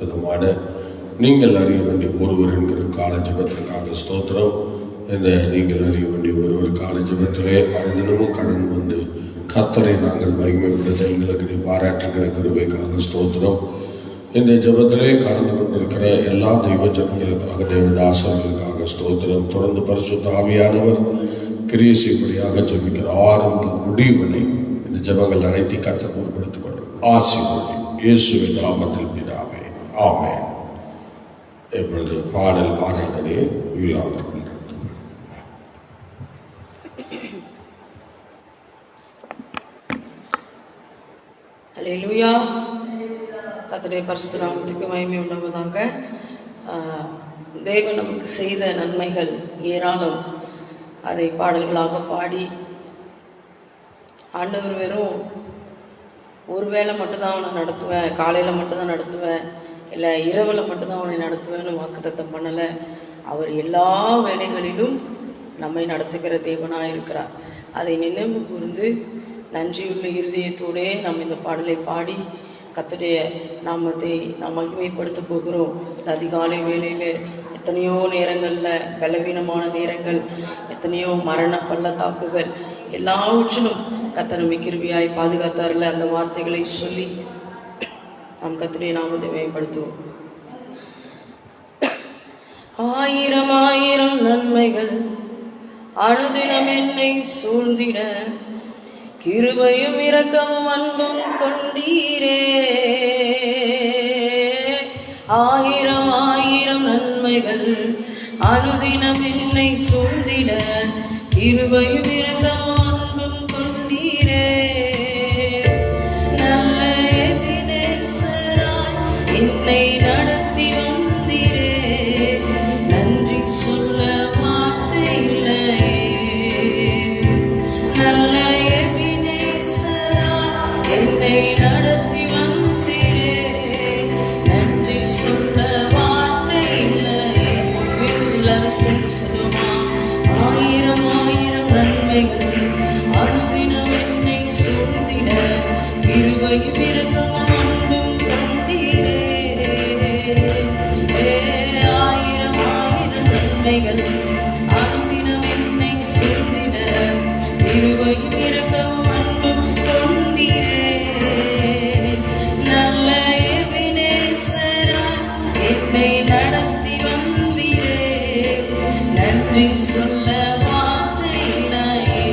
அற்புதமான நீங்கள் அறிய வேண்டிய ஒருவர் என்கிற கால ஜபத்திற்காக ஸ்தோத்திரம். இந்த நீங்கள் அறிய வேண்டிய ஒருவர் கால ஜபத்திலே அனுதினமும் கடன் வந்து கர்த்தரை நாங்கள் மகிமைப்படுத்த எங்களுக்கு நீ பாராட்டுகிற கிருபைக்காக ஸ்தோத்திரம். இந்த ஜபத்திலே கலந்து கொண்டிருக்கிற எல்லா தெய்வ ஜனங்களுக்காக தேவதாசர்களுக்காக ஸ்தோத்திரம். தொடர்ந்து பரிசுத்த ஆவியானவர் கிரியை செய்யும்படியாக ஜெபிக்கிற ஆரம்ப முடிவுகளை இந்த ஜபங்கள் அனைத்து கர்த்தர் பொருட்படுத்திக் கொண்டு ஆசீர்வதி இயேசுவின் நாமத்தில் பிதாவே ஆமென். இப்பொழுது பாடல் ஆராதனையை விழாவில் அல்லேலூயா. கர்த்தருடைய பரிசுத்த நாமத்துக்கு மகிமை உண்டாவதாக. தேவன் நமக்கு செய்த நன்மைகள் ஏராளம். அதை பாடல்களாக பாடி ஆண்டவர் வெறும் ஒரு வேளை மட்டும்தான் அவனை நடத்துவேன், காலையில் மட்டும்தான் நடத்துவேன், இல்லை இரவில் மட்டும்தான் அவனை நடத்துவேன்னு வாக்குத்தத்தம் பண்ணலை. அவர் எல்லா வேலைகளிலும் நம்மை நடத்துகிற தேவனாக இருக்கிறார். அதை நினைவு கூர்ந்து நன்றியுள்ள இருதயத்தோடே நாம் இந்த பாடலை பாடி கர்த்தருடைய நாமத்தை நாம் மகிமைப்படுத்த போகிறோம். இந்த அதிகாலை வேளையில் எத்தனையோ நேரங்களில் பலவீனமான நேரங்கள், எத்தனையோ மரண பள்ளத்தாக்குகள், எல்லாவற்றிலும் கர்த்தர் நம்மை கிருபையாய் பாதுகாத்தாரில் அந்த வார்த்தைகளை சொல்லி நாம் கர்த்தருடைய நாமத்தை மேம்படுத்துவோம். ஆயிரம் ஆயிரம் நன்மைகள் அனுதினம் என்னை சூழ்ந்திட கிருபையும் இரக்கமும் அன்பும் கொண்டீரே. ஆயிரம் ஆயிரம் நன்மைகள் அனுதினம் என்னை சூழ்ந்திட கிருபையும் இரக்கமும் அன்பும் கொண்டீரே. நல்ல எபினேசராய் என்னை நடத்தி வந்தீரே. நன்றி சொல்ல வார்த்தை இல்லையே. நல்ல என்னை நடத்தி வந்தீரே. நன்றி சொல்ல வார்த்தை இல்லையே. சொல்லுமா. ஆயிரம் ஆயிரம் நன்மைகள் அனுதினம் என்னை சூழ்ந்திட கிருபையும் இரக்கமும் அன்பும் கொண்டீரே. ஆயிரம் ஆயிரம் நன்மைகள் அனுதினம் என்னை சூழ்ந்திட கிருபையும் இரக்கமும் அன்பும் கொண்டீரே. நல்ல எபினேசராய் என்னை நடத்தி வந்தீரே. நன்றி சொல்ல வார்த்தை இல்லையே.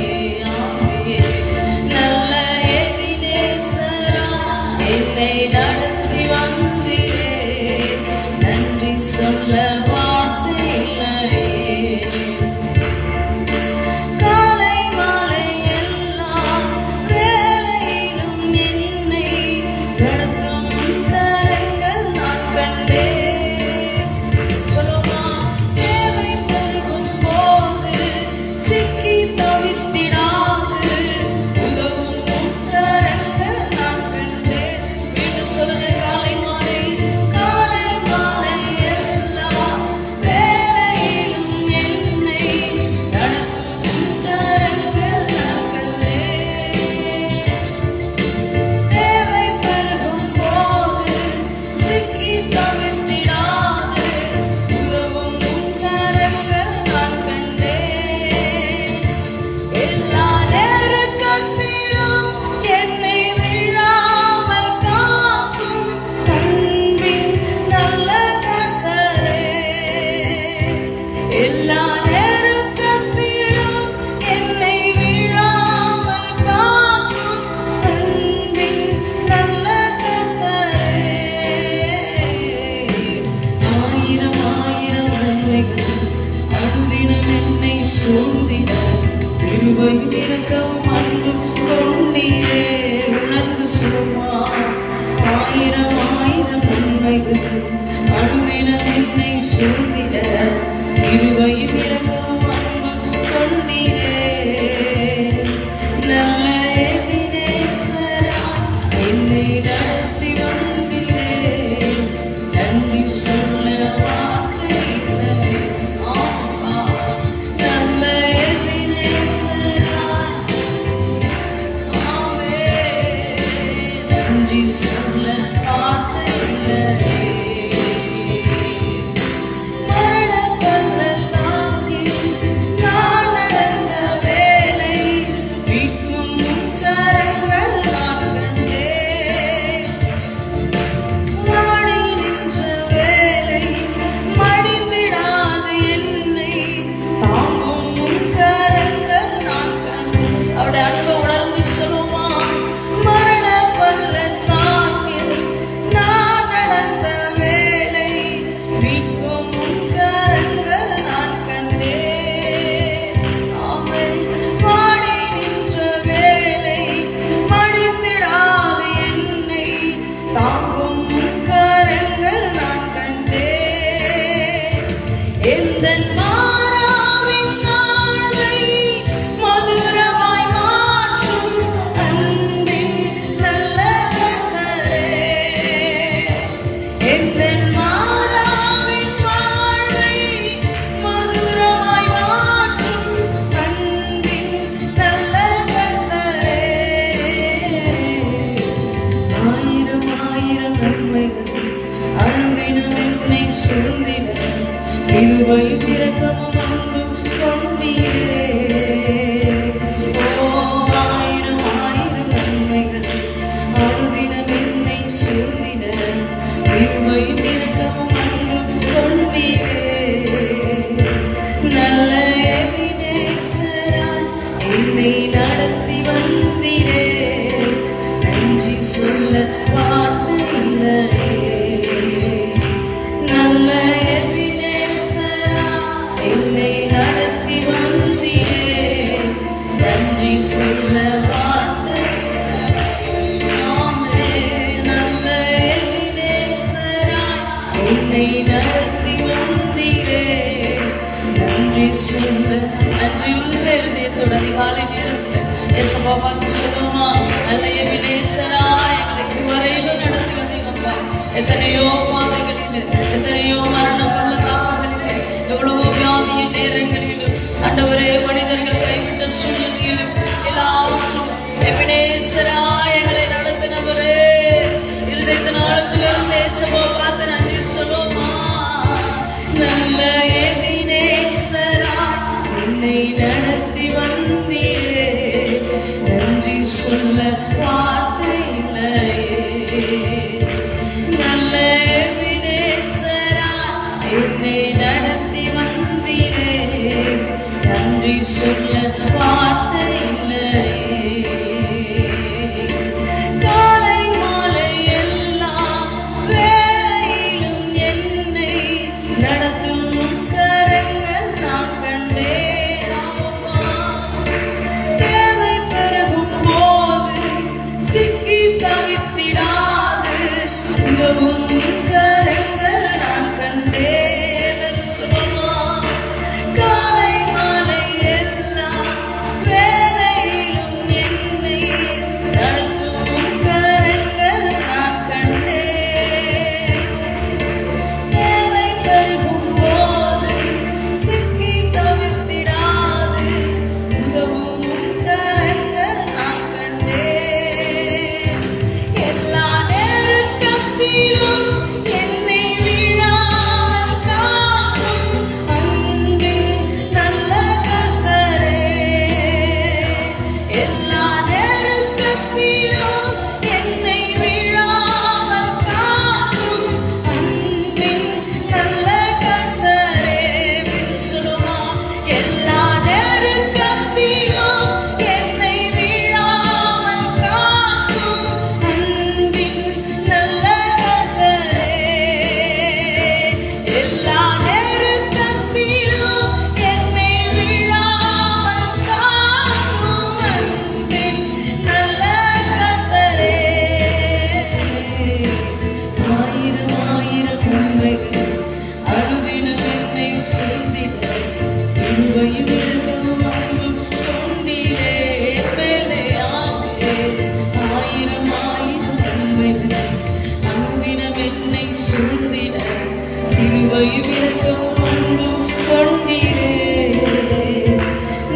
நல்ல எபினேசராய் என்னை நடத்தி வந்தீரே. நன்றி சொல்ல வார்த்தை இல்லையே. காலை மாலை எல்லா வேளையிலும் என்னை நடத்தும் கரங்கள் நான் கண்டேன். சொல்லுமா. தேவை பெருகும் போது சிக்கி தவித்திடாது உதவும் கரங்கள் நான் கண்டேன். வீட்டு சொல்லுங்க. காலை மாலை காலை மாலை எல்லா வேளையிலும் என்னை நடத்தும் கரங்கள் நான் கண்டேன். தேவை பெருகும் போது சிக்கி தவித்திடாது உதவும் கரங்கள் நான் கண்டேன். எல்லா நேரத்திலும் என்னை விழாமல் காக்கும் அன்பின் நல்ல கர்த்தரே. எல்லா நேரத்திலும் என்னை விழாமல் காக்கும் அன்பின் நல்ல கர்த்தரே. சூழ்ந்திட கிருபையும் இரக்கமும் அன்பும் கொண்டீரே. ஓ ஆயிரம் ஆயிரம் நன்மைகள் அனுதினம் என்னை சூழ்ந்திட கிருபையும் இரக்கமும் அன்பும் கொண்டீரே. நல்ல எபினேசராய் என்னை நடத்தி வந்தீரே. நன்றி சொல்ல வார்த்தை இல்லையே. நல்ல எபினேசராய் என்னை நடத்தி வந்தீரே. நன்றி சொல்ல வார்த்தை இல்லையே. நல்ல எபினேசராய் என்னை நடத்தி வந்தீரே. நன்றி சொல்ல நன்றியுள்ள இதயத்தோட அதிகாலை நேரத்தில் ஏசப்பா பார்த்து சொல்லுமா, நல்ல எபினேசராய் எங்களை இதுவரையிலும் நடத்தி வந்தீங்கப்பா. எத்தனையோ பாதைகளில், எத்தனையோ மரண பள்ளத்தாக்குகளிலே, எவ்வளவோ வியாதியின் நேரங்களிலும், ஆண்டவரே மனிதர்கள் கைவிட்ட சூழ்நிலையிலும் எல்லாவற்றும் எபினேசராய் எங்களை நடத்தினவரே. இருதயத்தின் ஆழத்திலிருந்து ஏசப்பா பார்த்து நன்றி சொல்லுமா. நல்ல எபினேசராய் என்னை நடத்தி வந்தீரே. நன்றி சொல்ல வார்த்தை இல்லையே. நல்ல எபினேசராய் என்னை நடத்தி வந்தீரே. நன்றி சொல்ல வார்த்தை இல்லையே. காலை மாலை எல்லா வேளையிலும் என்னை நடத்தும் கரங்கள் நான் கண்டேன். தேவை பெருகும் போது சிக்கி தவித்திடாது உதவும் கரங்கள் நான் கண்டேன். காலை மாலை எல்லா வேளையிலும் என்னை நடத்தும் கரங்கள் நான் கண்டேன். தேவை பெருகும் போது சிக்கி தவித்திடாது உதவும் கரங்கள் நான் கண்டேன். எல்லா நெருக்கத்திலும் என்னை விழாமல் காக்கும் அன்பின் நல்ல கர்த்தரே. எல்லா நெருக்கத்திலும் என்னை விழாமல் காக்கும் அன்பின் நல்ல கர்த்தரே. சொல்லுமா, எல்லா நெருக்கத்திலும் என்னை விழாமல் காக்கும் அன்பின் நல்ல கர்த்தரே. எல்லா நெருக்கத்திலும் என்னை விழாமல் காக்கும் அன்பின் நல்ல கர்த்தரே. ஆயிரம் ஆயிரம் நன்மைகள் அனுதினம் என்னை சூழ்ந்திட கிருபையும் இரக்கமும் அன்பும் கொண்டீரே. ஆயிரம் ஆயிரம் நன்மைகள் அனுதினம் என்னை சூழ்ந்திட கிருபையும் இரக்கமும் அன்பும் கொண்டீரே.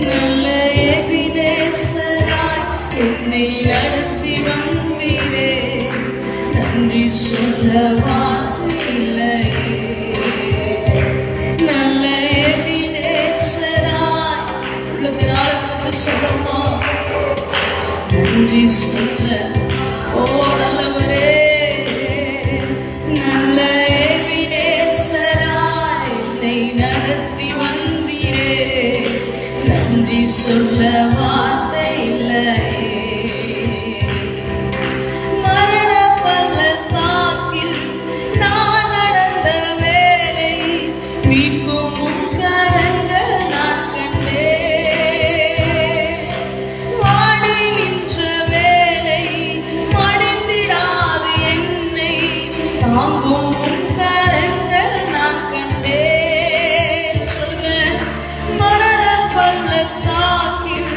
நல்ல எபினேசராய் என்னை நடத்தி வந்தீரே. நன்றி சொல்ல வார்த்தை இல்லையே. நல்ல எபினேசராய் உள்ளத்தினாலிருந்து சொல்லுமா. நன்றி சொல்ல ஓ நல்லவரே. நல்ல எபினேசராய் என்னை நடத்தி வந்தீரே. நன்றி சொல்ல வார்த்தை இல்லையே. மரண பள்ளத்தாக்கில் நான் நடந்த வேளை மீட்கும் உம் கரங்கள் நான் கண்டேன். வாடி நின்ற வேளை மடிந்திடாது என்னை தாங்கும் உம் கரங்கள் நான் கண்டேன். சொல்லுங்க, மரண பள்ளத்தாக்கில்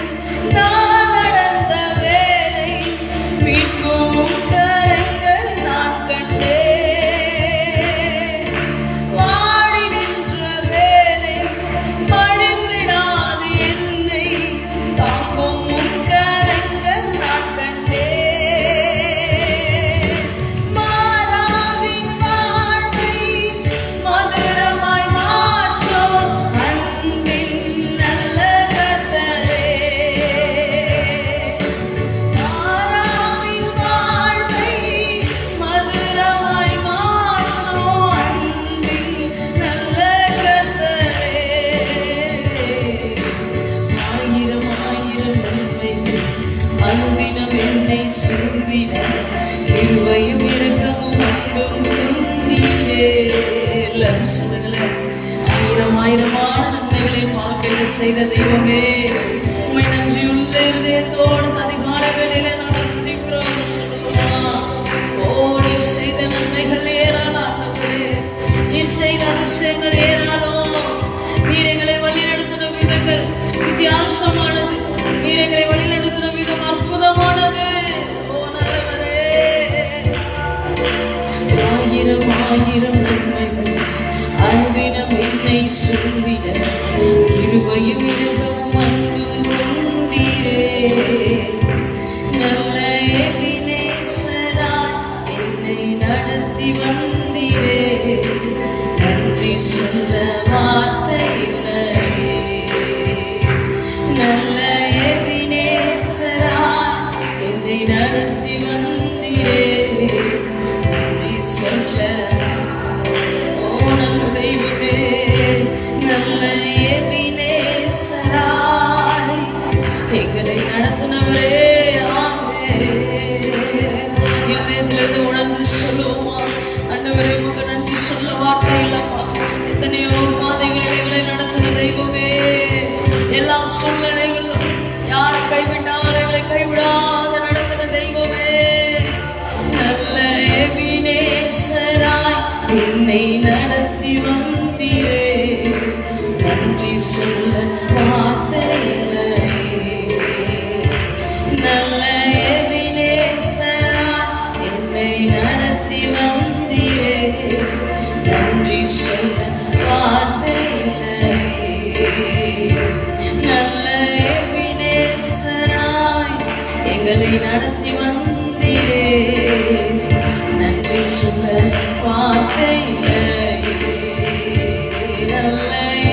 செய்த தெய்வமே, உம்மை நன்றியுள்ள இருதயத்தோடு இந்த அதிகாலை வேளையிலே நாங்கள் துதிக்கிறோம் சொல்லுவோமா. ஓ, நீர் செய்த நன்மைகள் ஏராளம் ஆண்டவரே, நீர் செய்த அதிசயங்கள் ஏராளம். நீர் எங்களை வழிநடத்தின விதங்கள் வித்தியாசமானது, நீர் எங்களை வழிநடத்தின விதம் அற்புதமானது. ஓ நல்லவரே, ஆயிரம் ஆயிரம் நன்மைகள் அனுதினம் என்னை சூழ்ந்திட, கிருபையும் இரக்கமும் அன்பும் கொண்டீரே. நல்ல எபினேசராய் என்னை நடத்தி வந்தீரே, நன்றி சொல்ல வார்த்தை இல்லையே. நல்ல எபினேசராய் என்னை நடத்தி வந்தீரே, நன்றி சொல்ல. ஓ நல்ல தெய்வமே, நல்ல எபினேசராய் எங்களை நடத்தினவரே, இருதயத்திலிருந்து உணர்ந்து சொல்லுவோமா. ஆண்டவரே, உமக்கு நன்றி சொல்ல வார்த்தை இல்லப்பா. எத்தனையோ பாதைகளில் எங்களை நடத்தின தெய்வமே, எல்லா சூழ்நிலைகளும் யார் கைவிட்டாலும் எங்களை கைவிடாத நடத்தின தெய்வமே, நல்ல எபினேசராய் என்னை நடத்தி வந்தீரே, நன்றி சொல்ல வார்த்தை இல்லையே. நல்ல எபினேசராய் என்னை நடத்தி வந்தீரே, நன்றி சொல்ல வார்த்தை இல்லையே. நல்ல எபினேசராய் எங்களை நடத்தி வந்தீரே, நன்றி சொல்ல வார்த்தை இல்லையே. நல்ல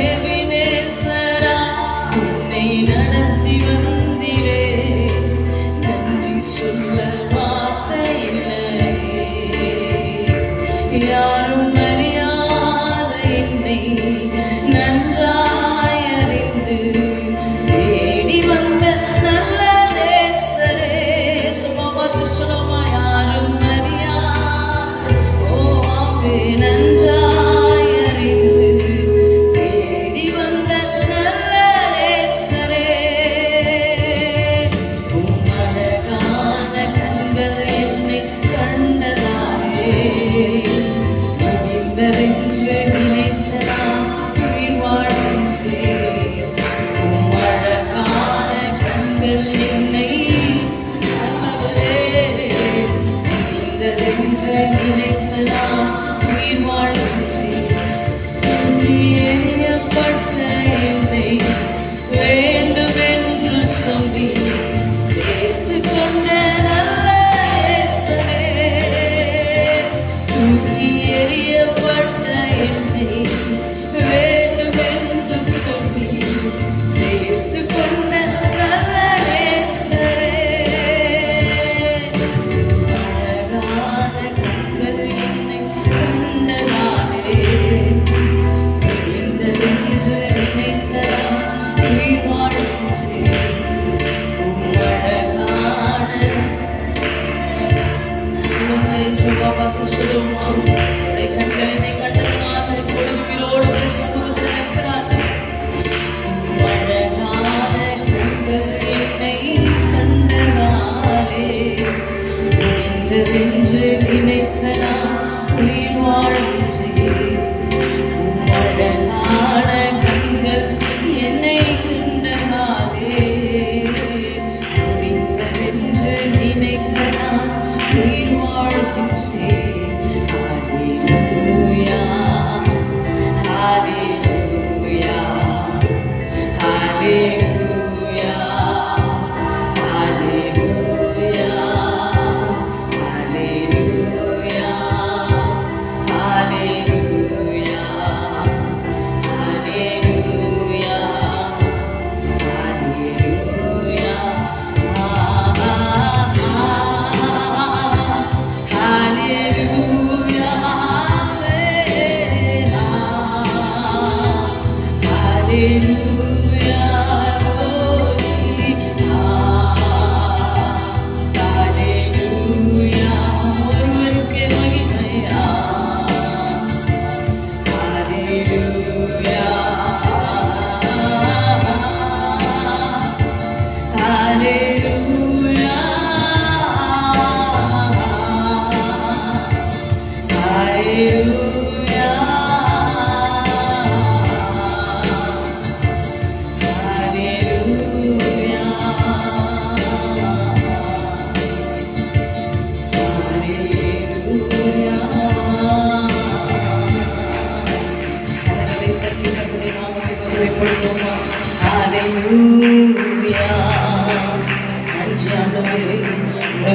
எபினேசராய் என்னை நடத்தி வந்தீரே, நன்றி சொல்ல வார்த்தை இல்லையே. யாரும் அறியாத என்னை நன்றாய் அறிந்து தேடி வந்த நல்ல நேசரே, சும்மா பார்த்து சொல்லுமா. யாரும் அறியாத, ஓ ஆவே, நன்றாய் அறிந்து தேடி வந்த நல்ல நேசரே, உம் அழகான கண்கள் என்னை கண்டதாயே, முடிந்ததென்று நினைத்த நான் உயிர் வாழ்கின்றேன். உம் அழகான கண்கள் என்னை நல்லவரே, முடிந்ததென்று நினைத்த நான் உயிர்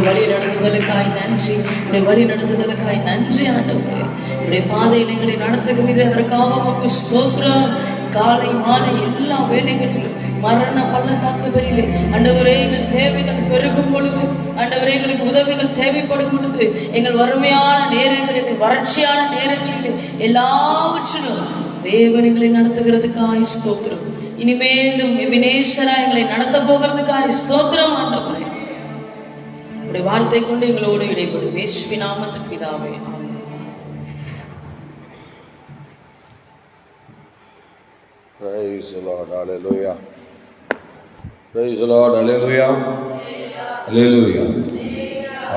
உடைய வழி நடத்துதலுக்காய் நன்றி, உடைய வழி நடத்துதலுக்காய் நன்றி ஆண்டவரே. உடைய பாதையில் எங்களை நடத்துகிறீர்கள், அதற்காக உமக்கு ஸ்தோத்திரம். காலை மாலை எல்லா வேலைகளிலும் மரண பள்ளத்தாக்குகளிலே ஆண்டவரே எங்கள் தேவைகள் பெருகும் பொழுது, ஆண்டவரே எங்களுக்கு உதவிகள் தேவைப்படும் பொழுது, எங்கள் வறுமையான நேரங்களிலே வறட்சியான நேரங்களிலே எல்லாவற்றிலும் தேவன் எங்களை நடத்துகிறதுக்காய் ஸ்தோத்திரம். இனிமேலும் எபினேசரா எங்களை நடத்த போகிறதுக்காய் ஸ்தோத்திரம் ஆண்டவரே. உடைய வார்த்தை கொண்டு எங்களோடு இடைப்படும் இயேசுவின் நாமத்தில் பிதாவே, ஆமென். Praise the Lord, hallelujah. Praise the Lord, hallelujah. Hallelujah.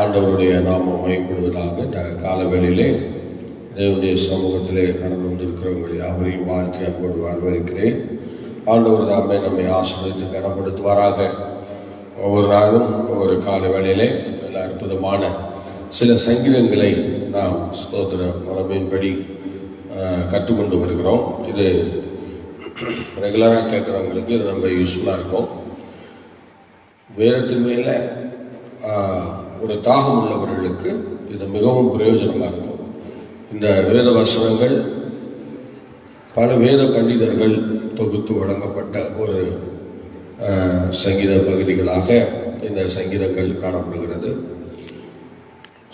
ஆண்டவருடைய நாமம் மகிமைப்படுவதாக. இந்த காலவேளையிலே தேவனுடைய சமூகத்திலே கடந்து வந்திருக்கிறவர்கள் யாவரையும் வாழ்த்தி அன்போடு வரவேற்கிறேன். ஆண்டவர் தாமே நம்மை ஆசீர்வதித்து கனப்படுத்துவாராக. ஒவ்வொரு நாளும் ஒவ்வொரு கால வேளையிலே நல்ல அற்புதமான சில சங்கீதங்களை நாம் ஸ்தோத்திர மரபின்படி கற்றுக்கொண்டு வருகிறோம். இது ரெகுலராக கேட்குறவங்களுக்கு இது ரொம்ப யூஸ்ஃபுல்லாக இருக்கும். வேதத்தின் மேலே ஒரு தாகம் உள்ளவர்களுக்கு இது மிகவும் பிரயோஜனமாக இருக்கும். இந்த வேத வசனங்கள் பல வேத பண்டிதர்கள் தொகுத்து வழங்கப்பட்ட ஒரு சங்கீத பகுதிகளாக இந்த சங்கீதங்கள் காணப்படுகிறது.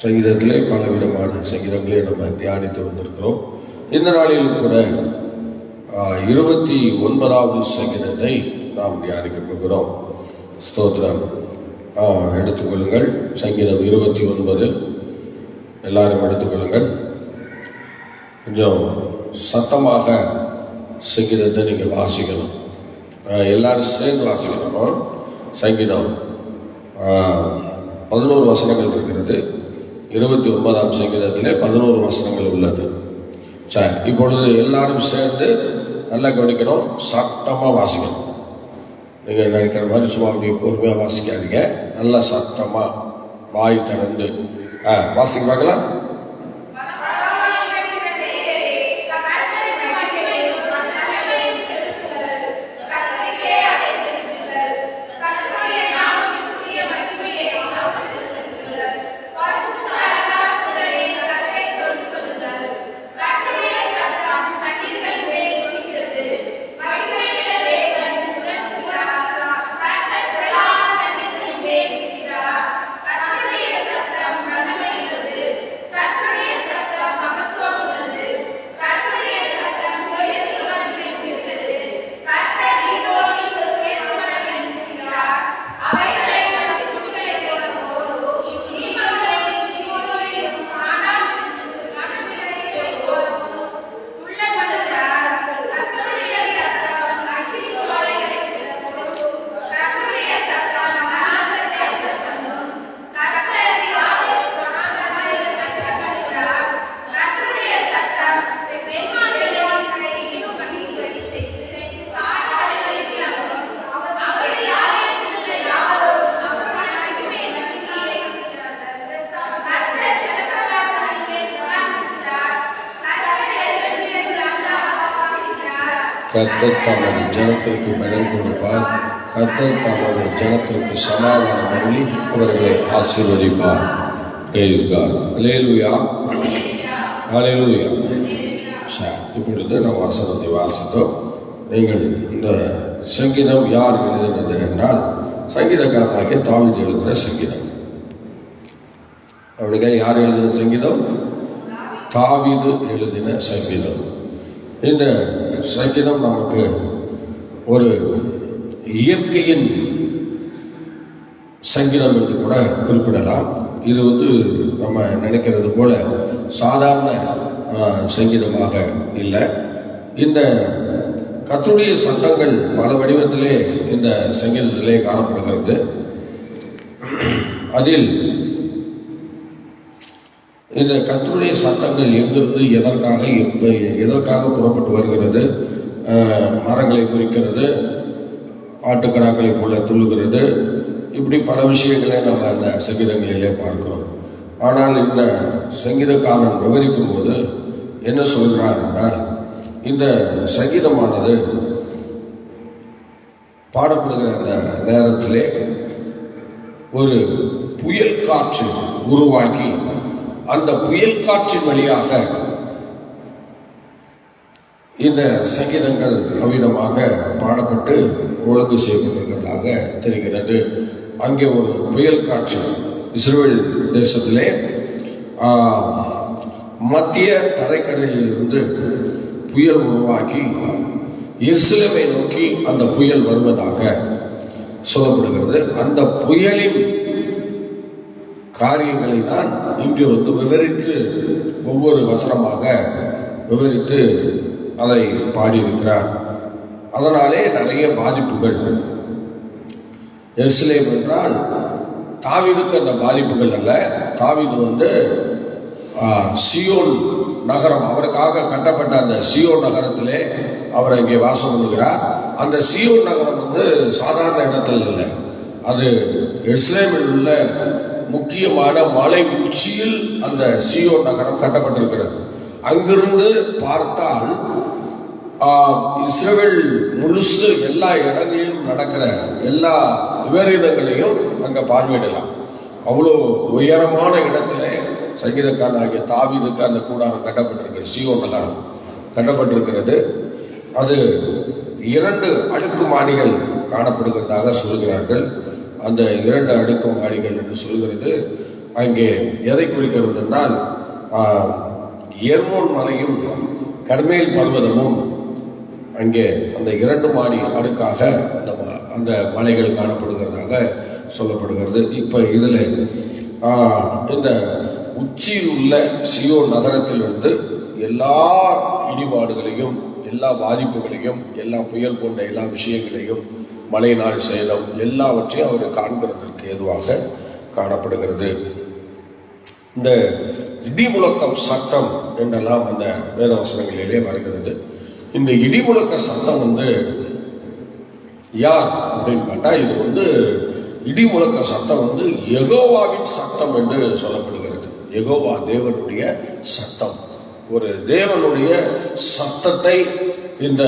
சங்கீதத்திலே பல விதமான சங்கீதங்களை நம்ம தியானித்து வந்திருக்கிறோம். இந்த நாளிலும் கூட 29வது சங்கீதத்தை நாம் தியானிக்க போகிறோம். ஸ்தோத்திரம். எடுத்துக்கொள்ளுங்கள். சங்கீதம் 29 எல்லாரும் எடுத்துக்கொள்ளுங்கள். கொஞ்சம் சத்தமாக சங்கீதத்தை நீங்கள் வாசிக்கணும். எல்லாரும் சேர்ந்து வாசிக்கணும். சங்கீதம் 11 வசனங்கள் இருக்கிறது. 29ஆம் சங்கீதத்திலே 11 வசனங்கள் உள்ளது. சரி, இப்பொழுது எல்லாரும் சேர்ந்து நல்லா கவனிக்கணும், சத்தமாக வாசிக்கணும். நீங்கள் நினைக்கிற மாதிரி சும்மா அப்படி பொறுமையாக வாசிக்காதீங்க. நல்லா சத்தமாக வாய் திறந்து வாசிக்க பார்க்கலாம். கர்த்தர் தமது ஜனத்திற்கு பலன் கொடுப்பார். கர்த்தர் தமது ஜனத்திற்கு சமாதானம் அருளி அவர்களை ஆசீர்வதிப்பார். Praise God. Hallelujah. Hallelujah. இப்பொழுது நாம் வசனத்தை வாசித்தோம். நீங்கள் இந்த சங்கீதம் யார் எழுதினது என்றால் சங்கீதக்காரனாகிய தாவீது எழுதின சங்கீதம். அவனுக்கு யார் எழுதின சங்கீதம்? தாவீது எழுதின சங்கீதம். இந்த சங்கீதம் நமக்கு ஒரு இயற்கையின் சங்கீதம் என்று கூட குறிப்பிடலாம். இது நம்ம நினைக்கிறது போல சாதாரண சங்கீதமாக இல்லை. இந்த கர்த்தருடைய சத்தங்கள் பல வடிவத்திலே இந்த சங்கீதத்திலே காணப்படுகிறது. அதில் இந்த கர்த்தருடைய சத்தங்கள் எங்கிருந்து எதற்காக புறப்பட்டு வருகிறது, மரங்களை குறிக்கிறது, ஆட்டுக்கடாக்களை போல துள்ளுகிறது, இப்படி பல விஷயங்களை நம்ம அந்த சங்கீதங்களிலே பார்க்கிறோம். ஆனால் இந்த சங்கீதக்காரன் விவரிக்கும் போது என்ன சொல்கிறார் என்றால், இந்த சங்கீதமானது பாடப்படுகிற அந்த நேரத்திலே ஒரு புயல் காற்று உருவாக்கி அந்த புயல் காற்றின் வழியாக இந்த சங்கீதங்கள் நவீனமாக பாடப்பட்டு ஒழுங்கு செய்யப்பட்டிருக்கிறதாக தெரிகிறது. அங்கே ஒரு புயல் காற்று இஸ்ரேல் தேசத்திலே மத்திய தரைக்கடலில் இருந்து புயல் உருவாக்கி எருசலேமை நோக்கி அந்த புயல் வருவதாக சொல்லப்படுகிறது. அந்த புயலின் காரியங்களை தான் இங்கு விவரித்து ஒவ்வொரு வசனமாக விவரித்து அதை பாடியிருக்கிறார். அதனாலே நிறைய பாதிப்புகள். எருசலேம் என்றால் தாவீதுக்கு அந்த பாதிப்புகள் அல்ல. தாவீது சியோன் நகரம், அவருக்காக கட்டப்பட்ட அந்த சியோன் நகரத்திலே அவர் இங்கே வாசம் பண்ணுகிறார். அந்த சியோன் நகரம் சாதாரண இடத்தில் இல்லை, அது எருசலேமில் உள்ள முக்கியமான மலை உச்சியில் அந்த சியோன் நகரம் கட்டப்பட்டிருக்கிறது. அங்கிருந்து பார்த்தால் இஸ்ரவேல் முழுசு எல்லா இடங்களிலும் நடக்கிற எல்லா விபரீதங்களையும் அங்க பார்வையிடலாம். அவ்வளோ உயரமான இடத்துல சங்கீதக்காரனாகிய தாவீதுக்கு அந்த கூடாரம் கட்டப்பட்டிருக்கிறது, சியோன் நகரம் கட்டப்பட்டிருக்கிறது. அது 2 அடுக்கு மாடிகள் காணப்படுகிறதாக சொல்கிறார்கள். அந்த 2 அடுக்கு மாடிகள் என்று சொல்கிறது அங்கே எதை குறிக்கிறது என்றால் எர்மோன் மலையும் கர்மேல் பர்வதமும் அங்கே அந்த 2 மாடி அடுக்காக அந்த மலைகள் காணப்படுகிறதாக சொல்லப்படுகிறது. இப்ப இதுல இந்த உச்சியில் உள்ள சியோன் நகரத்திலிருந்து எல்லா இடிபாடுகளையும், எல்லா பாதிப்புகளையும், எல்லா புயல் போன்ற எல்லா விஷயங்களையும், மழைநாள் சேதம் எல்லாவற்றையும் அவர் காண்கிறதற்கு ஏதுவாக காணப்படுகிறது. இந்த இடி முழக்கம் சட்டம் என்றெல்லாம் அந்த வேதவசனங்களிலே வருகிறது. இந்த இடி முழக்க சத்தம் யார் அப்படின்னு கேட்டா, இது இடி முழக்க சத்தம் யெகோவாவின் சத்தம் என்று சொல்லப்படுகிறது. யெகோவா தேவனுடைய சத்தம். ஒரு தேவனுடைய சத்தத்தை இந்த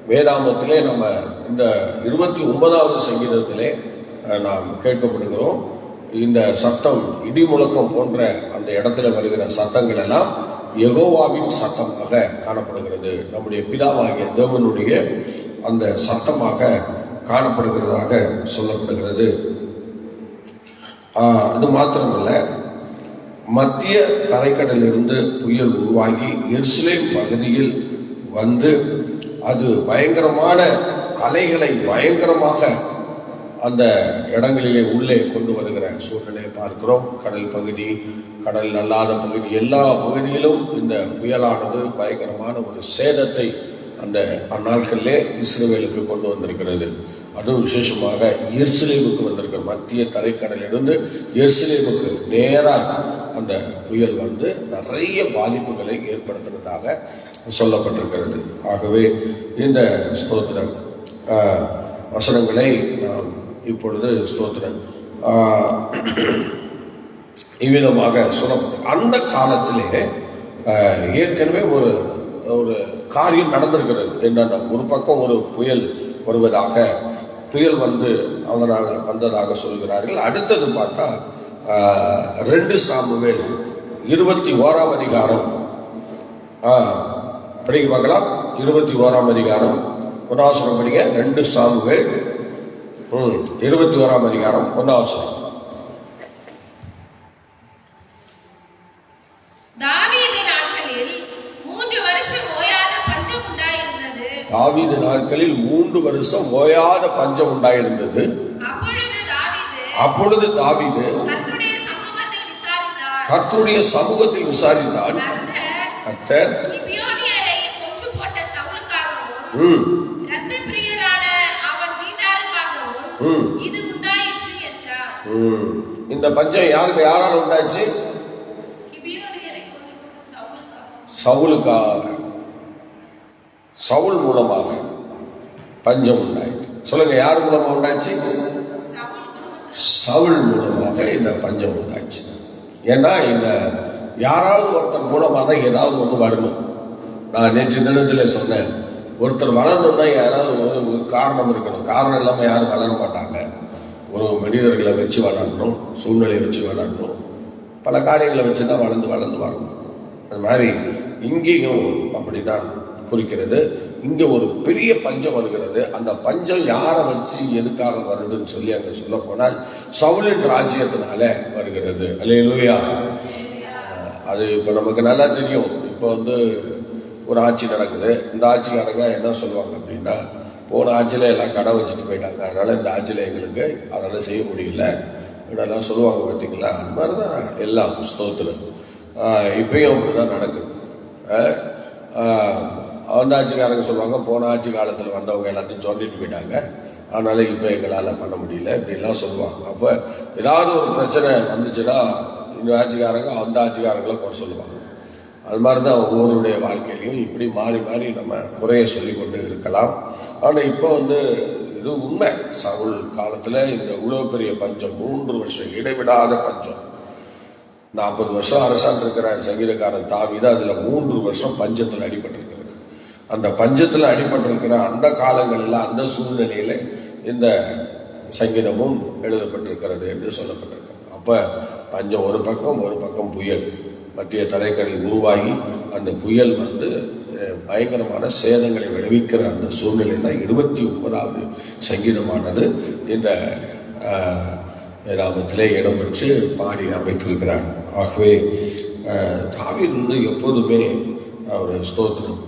வேதாமத்திலே நம்ம இந்த 29வது சங்கீதத்திலே நாம் கேட்கப்படுகிறோம். இந்த சத்தம் இடி முழக்கம் போன்ற அந்த இடத்துல வருகிற சத்தங்கள் எல்லாம் யெகோவாவின் சத்தமாக காணப்படுகிறது. நம்முடைய பிதாவாகிய தேவனுடைய அந்த சத்தமாக காணப்படுகிறதாக சொல்லப்படுகிறது. அது மாத்திரமல்ல, மத்திய தரைக்கடலிலிருந்து புயல் உருவாகி எருசலேம் பகுதியில் அது பயங்கரமான அலைகளை பயங்கரமாக அந்த இடங்களிலே உள்ளே கொண்டு வருகிற சூழ்நிலையை பார்க்கிறோம். கடல் பகுதி, கடல் அல்லாத பகுதி, எல்லா பகுதியிலும் இந்த புயலானது பயங்கரமான ஒரு சேதத்தை அந்த அந்நாட்களிலே இஸ்ரவேலுக்கு கொண்டு வந்திருக்கிறது. அதுவும் விசேஷமாக எருசலேமுக்கு வந்திருக்கிற மத்திய தரைக்கடலிலிருந்து எருசலேமுக்கு நேராக அந்த புயல் நிறைய பாதிப்புகளை ஏற்படுத்துவதாக சொல்லப்பட்டிருக்கிறது. ஆகவே இந்த ஸ்தோத்திரம் வசனங்களை நாம் இப்பொழுது ஸ்தோத்திரம் இவ்விதமாக சொல்லப்பட்ட அந்த காலத்திலே ஏற்கனவே ஒரு காரியம் நடந்திருக்கிறது. என்னன்னா, ஒரு பக்கம் ஒரு புயல் வருவதாக, புயல் அதனால் வந்ததாக சொல்கிறார்கள். அடுத்தது பார்த்தா 2 சாமுவேல் 21ஆம் அதிகாரம் படிக்க பார்க்கலாம். 21ஆம் அதிகாரம் 1 படிக்க. 2 சாமுவேல் 21ஆம் அதிகாரம் 1. தாவீது நாட்களில் 3 வருஷம் ஓயாத பஞ்சம் உண்டாயிருந்தது. தாவீது நாட்களில் 3 வருஷம் ஓயாத பஞ்சம் உண்டாயிருந்தது. அப்பொழுது தாவீது கர்த்தருடைய சமூகத்தில் விசாரித்தான். கர்த்தர் கிபியோனியரை கொன்று போட்ட சவுலுக்காகவும் இரத்தப்பிரியரான அவன் வீட்டாருக்காகவும் இது உண்டாயிற்று என்றார். இந்த பஞ்சம் யாரால உண்டாச்சு? கிபியோனியரை கொன்று போட்ட சவுலுக்காக. சவுல் மூலமாக பஞ்சம் உண்டாயிற்று. சொல்லுங்க, யார் மூலமா உண்டாச்சு? சவுல் மூலமாக இந்த பஞ்சம் உண்டாச்சு. ஏன்னா இந்த யாராவது ஒருத்தர் மூலமாக தான் ஏதாவது ஒன்று வரணும். நான் நேற்று தினத்தில் சொன்னேன், ஒருத்தர் வளரணும்னா யாராவது ஒரு காரணம் இருக்கணும். காரணம் இல்லாமல் யாரும் வளர மாட்டாங்க. ஒரு மனிதர்களை வச்சு விளாடணும், சூழ்நிலையை வச்சு விளாடணும், பல காரியங்களை வச்சு தான் வளர்ந்து வரணும். அது மாதிரி இங்கேயும் அப்படிதான் குறிக்கிறது. இங்கே ஒரு பெரிய பஞ்சம் வருகிறது. அந்த பஞ்சம் யாரை வச்சு எதுக்காக வருதுன்னு சொல்லி அங்கே சொல்ல போனால் சவுலின் ராஜ்யத்தினால வருகிறது. அல்லேலூயா. அது இப்போ நமக்கு நல்லா தெரியும். இப்போ ஒரு ஆட்சி நடக்குது. இந்த ஆட்சிக்காரங்க என்ன சொல்லுவாங்க அப்படின்னா, போன ஆட்சியில் எல்லாம் கடை வச்சுட்டு போயிட்டாங்க, அதனால் இந்த ஆட்சியில் எங்களுக்கு அதெல்லாம் செய்ய முடியல இதெல்லாம் சொல்லுவாங்க. பார்த்தீங்களா? அது மாதிரி தான் எல்லாம் ஸ்தோத்திரம். இப்பயும் அப்படி தான் நடக்குது. அந்த ஆட்சிக்காரங்க சொல்லுவாங்க, போன ஆட்சி காலத்தில் வந்தவங்க எல்லாத்தையும் சொல்லிட்டு போயிட்டாங்க, அதனால இப்போ எங்களால் பண்ண முடியல இப்படிலாம் சொல்லுவாங்க. அப்போ ஏதாவது ஒரு பிரச்சனை வந்துச்சுன்னா இந்த ஆட்சிக்காரங்க அந்த ஆட்சிக்காரங்களை குறை சொல்லுவாங்க. அது மாதிரி தான் ஒவ்வொருடைய வாழ்க்கையிலையும் இப்படி மாறி மாறி நம்ம குறைய சொல்லி கொண்டு இருக்கலாம். ஆனால் இப்போ இது உண்மை. சவுல் காலத்தில் இந்த இவ்வளோ பெரிய பஞ்சம், 3 வருஷம் இடைவிடாத பஞ்சம். 40 வருஷம் அரசாண்டு இருக்கிற சங்கீதக்காரன் தாவீது அதில் 3 வருஷம் பஞ்சத்தில் அடிபட்டிருக்கிறது. அந்த பஞ்சத்தில் அடிபட்டிருக்கிற அந்த காலங்களில் அந்த சூழ்நிலையில் இந்த சங்கீதமும் எழுதப்பட்டிருக்கிறது என்று சொல்லப்பட்டிருக்கிறது. அப்போ பஞ்சம் ஒரு பக்கம் புயல் மத்திய தரைக்கடலில் உருவாகி அந்த புயல் பயங்கரமான சேதங்களை விளைவிக்கிற அந்த சூழ்நிலை தான் 29வது சங்கீதமானது இந்த வேதாகமத்திலே இடம்பெற்று பாடி அமைத்திருக்கிறார். ஆகவே தாவீது எப்போதுமே அவர் ஸ்தோத்திரம்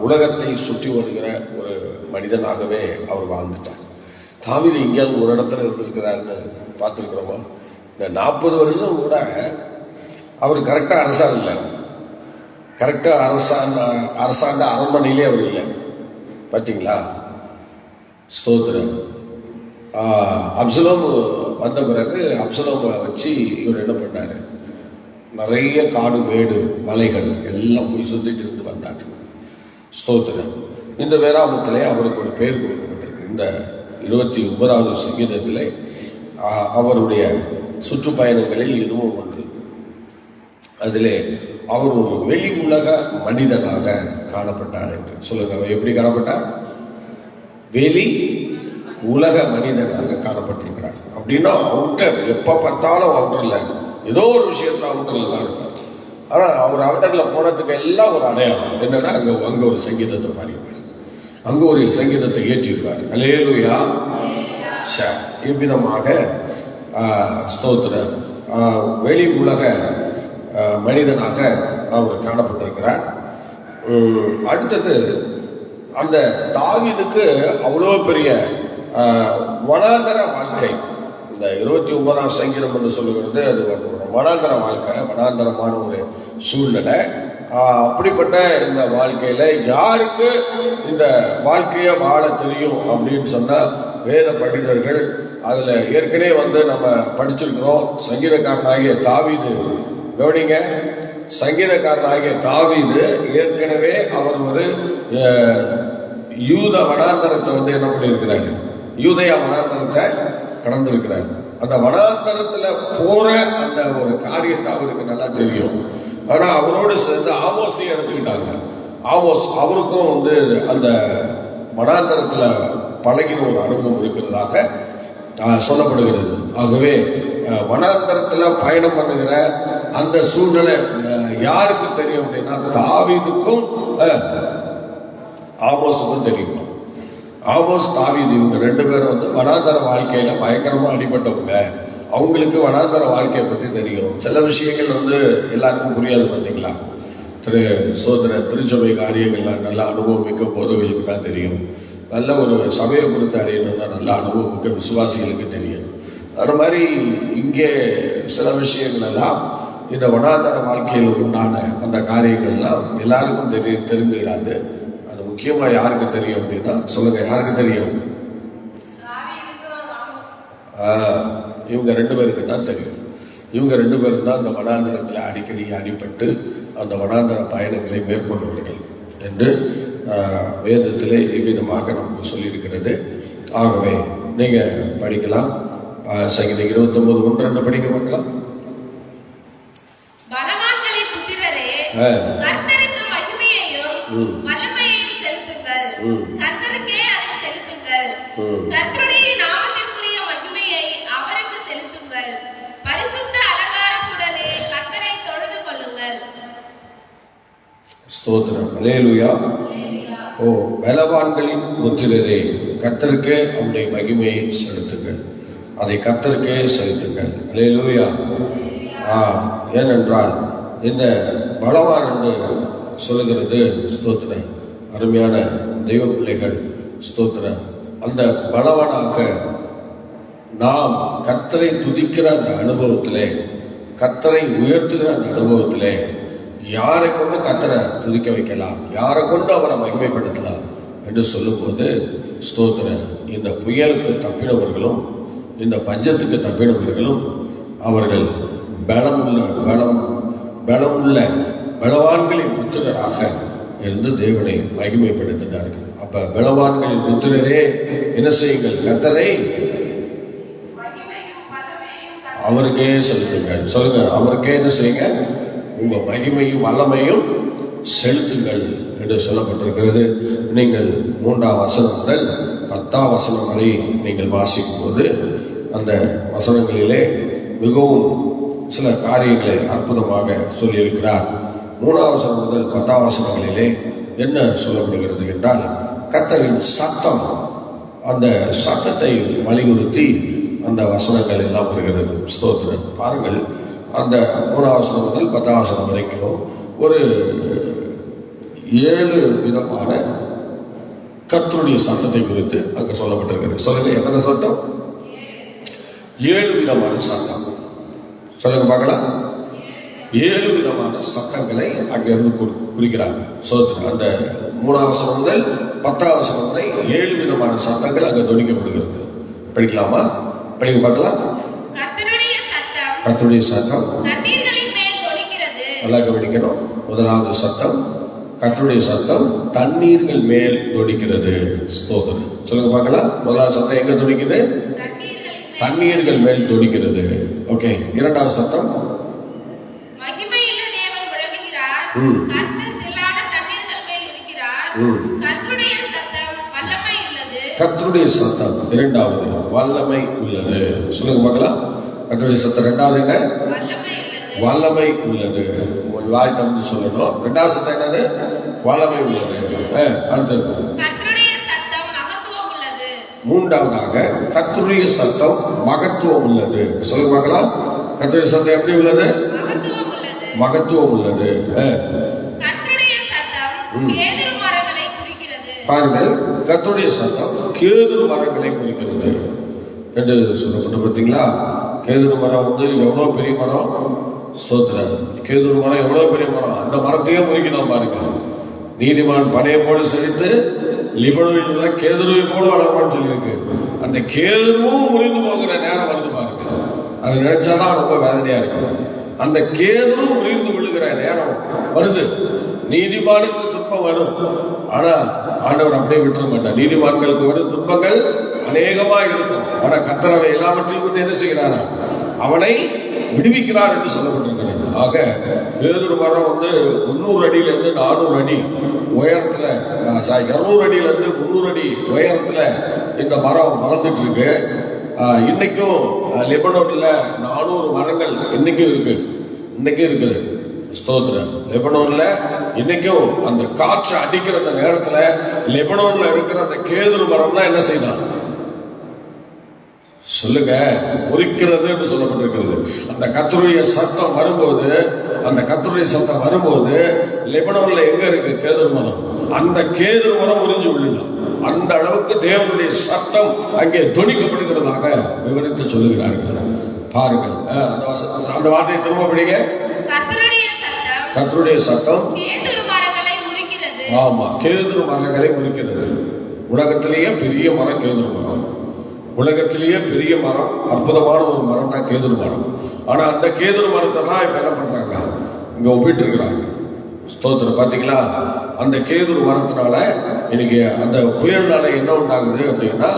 உலகத்தை சுற்றி வருகிற ஒரு மனிதனாகவே அவர் வாழ்ந்துட்டார். தாவீது எங்கேயாவது ஒரு இடத்துல இருந்திருக்கிறாருன்னு பார்த்துருக்குறோமா? இந்த 40 வருஷம் கூட அவர் கரெக்டாக அரசாங்க இல்லை, கரெக்டாக அரசாண்ட அரண்மனையிலே அவர் இல்லை. பார்த்தீங்களா? ஸ்தோத்திரம். அப்சலோம் வந்த பிறகு அப்சலோமை வச்சு இவர் என்ன பண்ணார்? நிறைய காடு மேடு மலைகள் எல்லாம் போய் சுற்றிட்டு இருந்து வந்தார். ஸ்தோத்திரம். இந்த வேதாகமத்திலே அவருக்கு ஒரு பெயர் கொடுக்கப்பட்டிருக்கு. இந்த 29வது சங்கீதத்திலே அவருடைய சுற்றுப்பயணங்களில் இதுவும் ஒன்று. அதிலே அவர் ஒரு வெளி உலக மனிதனாக காணப்பட்டார் என்று சொல்லுங்க. அவர் எப்படி காணப்பட்டார்? வெளி உலக மனிதனாக காணப்பட்டிருக்கிறார். அப்படின்னா அவுட்டர், எப்போ பார்த்தாலும் அவுட்டர்ல ஏதோ ஒரு விஷயத்துல அவுட்டர்ல தான் இருப்பார். ஆனால் அவர் அவுட்டரில் போனதுக்கு எல்லாம் ஒரு அடையாளம் என்னன்னா, அங்கே ஒரு சங்கீதத்தை பாடிவார், அங்கே ஒரு சங்கீதத்தை ஏற்றிடுவார். அல்லேலூயா. இவ்விதமாக ஸ்தோத்திர வெளி உலக மனிதனாக அவர் காணப்பட்டிருக்கிறார். அடுத்தது அந்த தாவீதுக்கு அவ்வளோ பெரிய வனாந்தர வாழ்க்கை. இந்த 29ஆம் சங்கீதம் என்று சொல்லுகிறது அது ஒரு வனாந்தர வாழ்க்கை, வனாந்தரமான ஒரு சூழ்நிலை. அப்படிப்பட்ட இந்த வாழ்க்கையில யாருக்கு இந்த வாழ்க்கையை வாழ தெரியும் அப்படின்னு சொன்னால் வேத பண்டிதர்கள் அதில் ஏற்கனவே நம்ம படிச்சிருக்கிறோம். சங்கீதக்காரனாகிய தாவீது, கவனிங்க, சங்கீதக்காரனாகிய தாவீது ஏற்கனவே அவர் யூத வனாந்தரத்தை என்ன பண்ணியிருக்கிறாரு? யூதயா வனாந்தரத்தை கடந்திருக்கிறார். அந்த வனாந்தரத்துல போற அந்த ஒரு காரியத்தை அவருக்கு நல்லா தெரியும். ஆனா அவரோடு சேர்ந்து ஆமோஸையும் எடுத்துக்கிட்டாங்க. ஆமோஸ் அவருக்கும் அந்த வனாந்தரத்துல பழகின ஒரு அனுபவம் இருக்கிறதாக சொல்லப்படுகிறது. ஆகவே வனாந்தரத்துல பயணம் பண்ணுகிற அந்த சூழ்நிலை யாருக்கு தெரியும் அப்படின்னா, தாவீதுக்கும் ஆமோஸுக்கும் தெரியும். ஆமோஸ் தாவீது இவங்க 2 பேரும் வனாந்தர வாழ்க்கையில பயங்கரமா அடிபட்டவங்க. அவங்களுக்கு வனாந்தர வாழ்க்கையை பற்றி தெரியும். சில விஷயங்கள் எல்லாருக்கும் புரியாது. பார்த்தீங்களா? திருச்சபை காரியங்கள்லாம் நல்ல அனுபவம் மிக்க போதவர்களுக்கு தான் தெரியும். நல்ல ஒரு சபையை பொறுத்த அறியணும்னா நல்ல அனுபவம் மிக்க விசுவாசிகளுக்கு தெரியும். அது மாதிரி இங்கே சில விஷயங்கள் எல்லாம் இந்த வனாந்தர வாழ்க்கையில் உண்டான அந்த காரியங்கள்லாம் எல்லாருக்கும் தெரிந்துவிடாது. அது முக்கியமா யாருக்கு தெரியும் அப்படின்னா, சொல்லுங்க, யாருக்கு தெரியும்? இவங்க 2 பேருக்கு தான் தெரியும். இவங்க 2 பேரும் தான் அந்த வனாந்தரத்தில் அடிக்கடி அடிபட்டு அந்த வனாந்தர பயணங்களை மேற்கொண்டவர்கள் என்று வேதத்திலே இவ்விதமாக நமக்கு சொல்லியிருக்கிறது. ஆகவே நீங்க படிக்கலாம். சங்கீதம் 29:1-2 படிக்க பார்க்கலாம். பலவான்களின் புத்திரரே, கர்த்தருக்கு மகிமையையும் வல்லமையையும் செலுத்துங்கள். கர்த்தருக்கே அதை செலுத்துங்கள். கர்த்தருடைய நாமத்திற்குரிய மகிமையை ஸ்தோத்திரம். அல்லேலூயா. ஓ பலவான்களின் புத்திரரே, கர்த்தருக்கே அவருடைய மகிமையை செலுத்துங்கள், அதை கர்த்தருக்கே செலுத்துங்கள். அல்லேலூயா. ஏனென்றால் இந்த பலவான் என்று சொல்லுகிறது ஸ்தோத்திரம் அருமையான தெய்வ பிள்ளைகள் ஸ்தோத்திரம். அந்த பலவானாக நாம் கர்த்தரை துதிக்கிற அந்த அனுபவத்திலே, கர்த்தரை உயர்த்துகிற அந்த அனுபவத்திலே யாரை கொண்டு கர்த்தரை துதிக்க வைக்கலாம், யாரை கொண்டு அவரை மகிமைப்படுத்தலாம் என்று சொல்லும்போது ஸ்தோத்திரம் இந்த புயலுக்கு தப்பினவர்களும் இந்த பஞ்சத்துக்கு தப்பினவர்களும் அவர்கள் பலமுள்ள பலவான்களின் புத்திரராக இருந்து தேவனை மகிமைப்படுத்தினார்கள். அப்ப பலவான்களின் புத்திரரே என்ன செய்யுங்கள், கர்த்தரை அவருக்கே செலுத்துங்கள். சொல்லுங்க, அவருக்கே என்ன செய்யுங்க, உங்க மகிமையும் வல்லமையும் செலுத்துங்கள் என்று சொல்லப்பட்டிருக்கிறது. நீங்கள் 3ஆம் வசனம் முதல் 10ஆம் வசனம் வரை நீங்கள் வாசிக்கும் போது அந்த வசனங்களிலே மிகவும் சில காரியங்களை அற்புதமாக சொல்லியிருக்கிறார். 3ஆம் வசனம் முதல் 10ஆம் வசனங்களிலே என்ன சொல்லப்படுகிறது என்றால், கர்த்தரின் சத்தம், அந்த சத்தத்தை வலியுறுத்தி அந்த வசனங்கள் எல்லாம் வருகிறது. ஸ்தோத்திரம். பாருங்கள், அந்த 3ஆம் வசனம் முதல் 10ஆம் வசனம் வரைக்கும் ஒரு 7 விதமான கர்த்தருடைய சத்தத்தை குறித்து அங்கு சொல்லப்பட்டிருக்கிறது. சொல்லுங்க, எத்தனை சத்தம்? 7 விதமான சத்தம். சொல்லுங்க பார்க்கலாம். 7 விதமான சத்தங்களை அங்கிருந்து குறிக்கிறாங்க. ஸ்தோத்திரம். அந்த 3ஆம் வசனம் முதல் 10ஆம் வசனம் வரை 7 விதமான சத்தங்கள் அங்கு தொனிக்கப்படுகிறது. படிக்கலாமா? படிக்க பார்க்கலாம். கர்த்தருடைய சத்தம் தண்ணீர்களின் மேல் தொனிக்கிறது. நல்லா கவனிக்கணும். முதலாவது சத்தம், கர்த்தருடைய சத்தம் தண்ணீர்கள் மேல் தொனிக்கிறது. ஸ்தோத்திரம். சொல்லுங்க பார்க்கலாம். முதலாவது சத்தம் எங்க தொனிக்குது? தண்ணீர்கள் மேல் தொனிக்கிறது. ஓகே. இரண்டாவது சத்தம், மகிமையுள்ள தேவன் விளங்குகிறார், கர்த்தர் திரளான தண்ணீர்கள் மேல் இருக்கிறார். கர்த்தருடைய சத்தம் வல்லமை உள்ளது. கர்த்தருடைய சத்தம் இரண்டாவது வல்லமை உள்ளது. சொல்லுங்க பார்க்கலாம். கர்த்தருடைய சத்தம் இரண்டாவது என்ன? வல்லமை உள்ளது. வாய் திறந்து சொல்லணும். இரண்டாவது சத்தம் என்னது? வல்லமை உள்ளது. அடுத்தது கர்த்தருடைய சத்தம் மகத்துவம் உள்ளது. மூன்றாவதாக கர்த்தருடைய சத்தம் மகத்துவம் உள்ளது. சொல்லுங்க பார்க்கலாம். கர்த்தருடைய சத்தம் எப்படி உள்ளது? மகத்துவம் உள்ளது. கர்த்தருடைய சத்தம் கேதுரு மரங்களை குறிக்கிறது. பாருங்கள், கர்த்தருடைய சத்தம் கேதுரு மரங்களை குறிக்கிறது என்று சொல்லப்பட்டு பார்த்தீங்களா? கேதுரு மரம் எவ்வளவு பெரிய மரம். ஸ்தோத்திரம். கேதுரு மரம் எவ்வளவு பெரிய மரம். அந்த மரத்தையே முறிக்கலாம் பாருங்க. நீதிமான் பனையை போல செழித்து லிபனோனில் உள்ள கேதுருவை போல வளர்ப்பான்னு சொல்லியிருக்கு. அந்த கேதுருவும் முறிந்து போகிற நேரம் வருது பாருங்க. அது நினைச்சாதான் ரொம்ப வேதனையா இருக்கு. அந்த கேதுரும் முறிந்து விழுகிற நேரம் வருது. நீதிமானுக்கு துன்பம் வரும், ஆனா ஆண்டவர் அப்படியே விட்டுற மாட்டார். நீதிமான்களுக்கு வரும் துன்பங்கள் அநேகமா இருக்கும், ஆனா கர்த்தர் எல்லாவற்றிலும் என்ன செய்கிறாரா? அவனை விடுவிக்கிறார் என்று சொல்லப்பட்டிருக்கிறது. ஆக கேதுரு மரம் 300 அடியிலிருந்து 400 அடி உயரத்துல, 200 அடியிலிருந்து 300 அடி உயரத்துல இந்த மரம் வளர்ந்துட்டு இருக்கு. இன்னைக்கும் லெபனோன்ல 400 மரங்கள் இன்னைக்கும் இருக்குது. ஸ்தோத்திரம். லெபனோன்ல இன்னைக்கும் அந்த காற்று அடிக்கிற அந்த நேரத்துல லெபனோன்ல இருக்கிற அந்த கேதுரு மரம்லாம் என்ன செய்யலாம் சொல்லுங்க? முறிக்கிறது என்று சொல்லப்பட்டிருக்கிறது. அந்த கர்த்தருடைய சத்தம் வரும்போது லெபனோன்ல எங்க இருக்கு கேதுரு மரம்? அந்த கேதுரு மரம் முறிஞ்சு விழுதான். அந்த அளவுக்கு தேவனுடைய சத்தம் அங்கே தொனிக்கப்படுகிறதாக விவரித்து சொல்லுகிறார்கள். பாருங்கள், அந்த வார்த்தையை திரும்ப படிங்க. கர்த்தருடைய சத்தம் கேதுரு மரங்களை முறிக்கிறது. ஆமா, கேதுரு மரங்களை முறிக்கிறது. உலகத்திலேயே பெரிய மரம் கேதுரு மரம். உலகத்திலேயே பெரிய மரம், அற்புதமான ஒரு மரம் தான் கேதுரு மரம். ஆனா அந்த கேதுரு மரத்தை தான் இப்ப என்ன பண்றாங்க? இங்க ஒப்பிட்டு இருக்கிறாங்க. ஸ்தோத்திரம். பாத்தீங்களா? அந்த கேதுரு மரத்தினால இன்னைக்கு அந்த புயல்னால என்ன உண்டாகுது அப்படின்னா,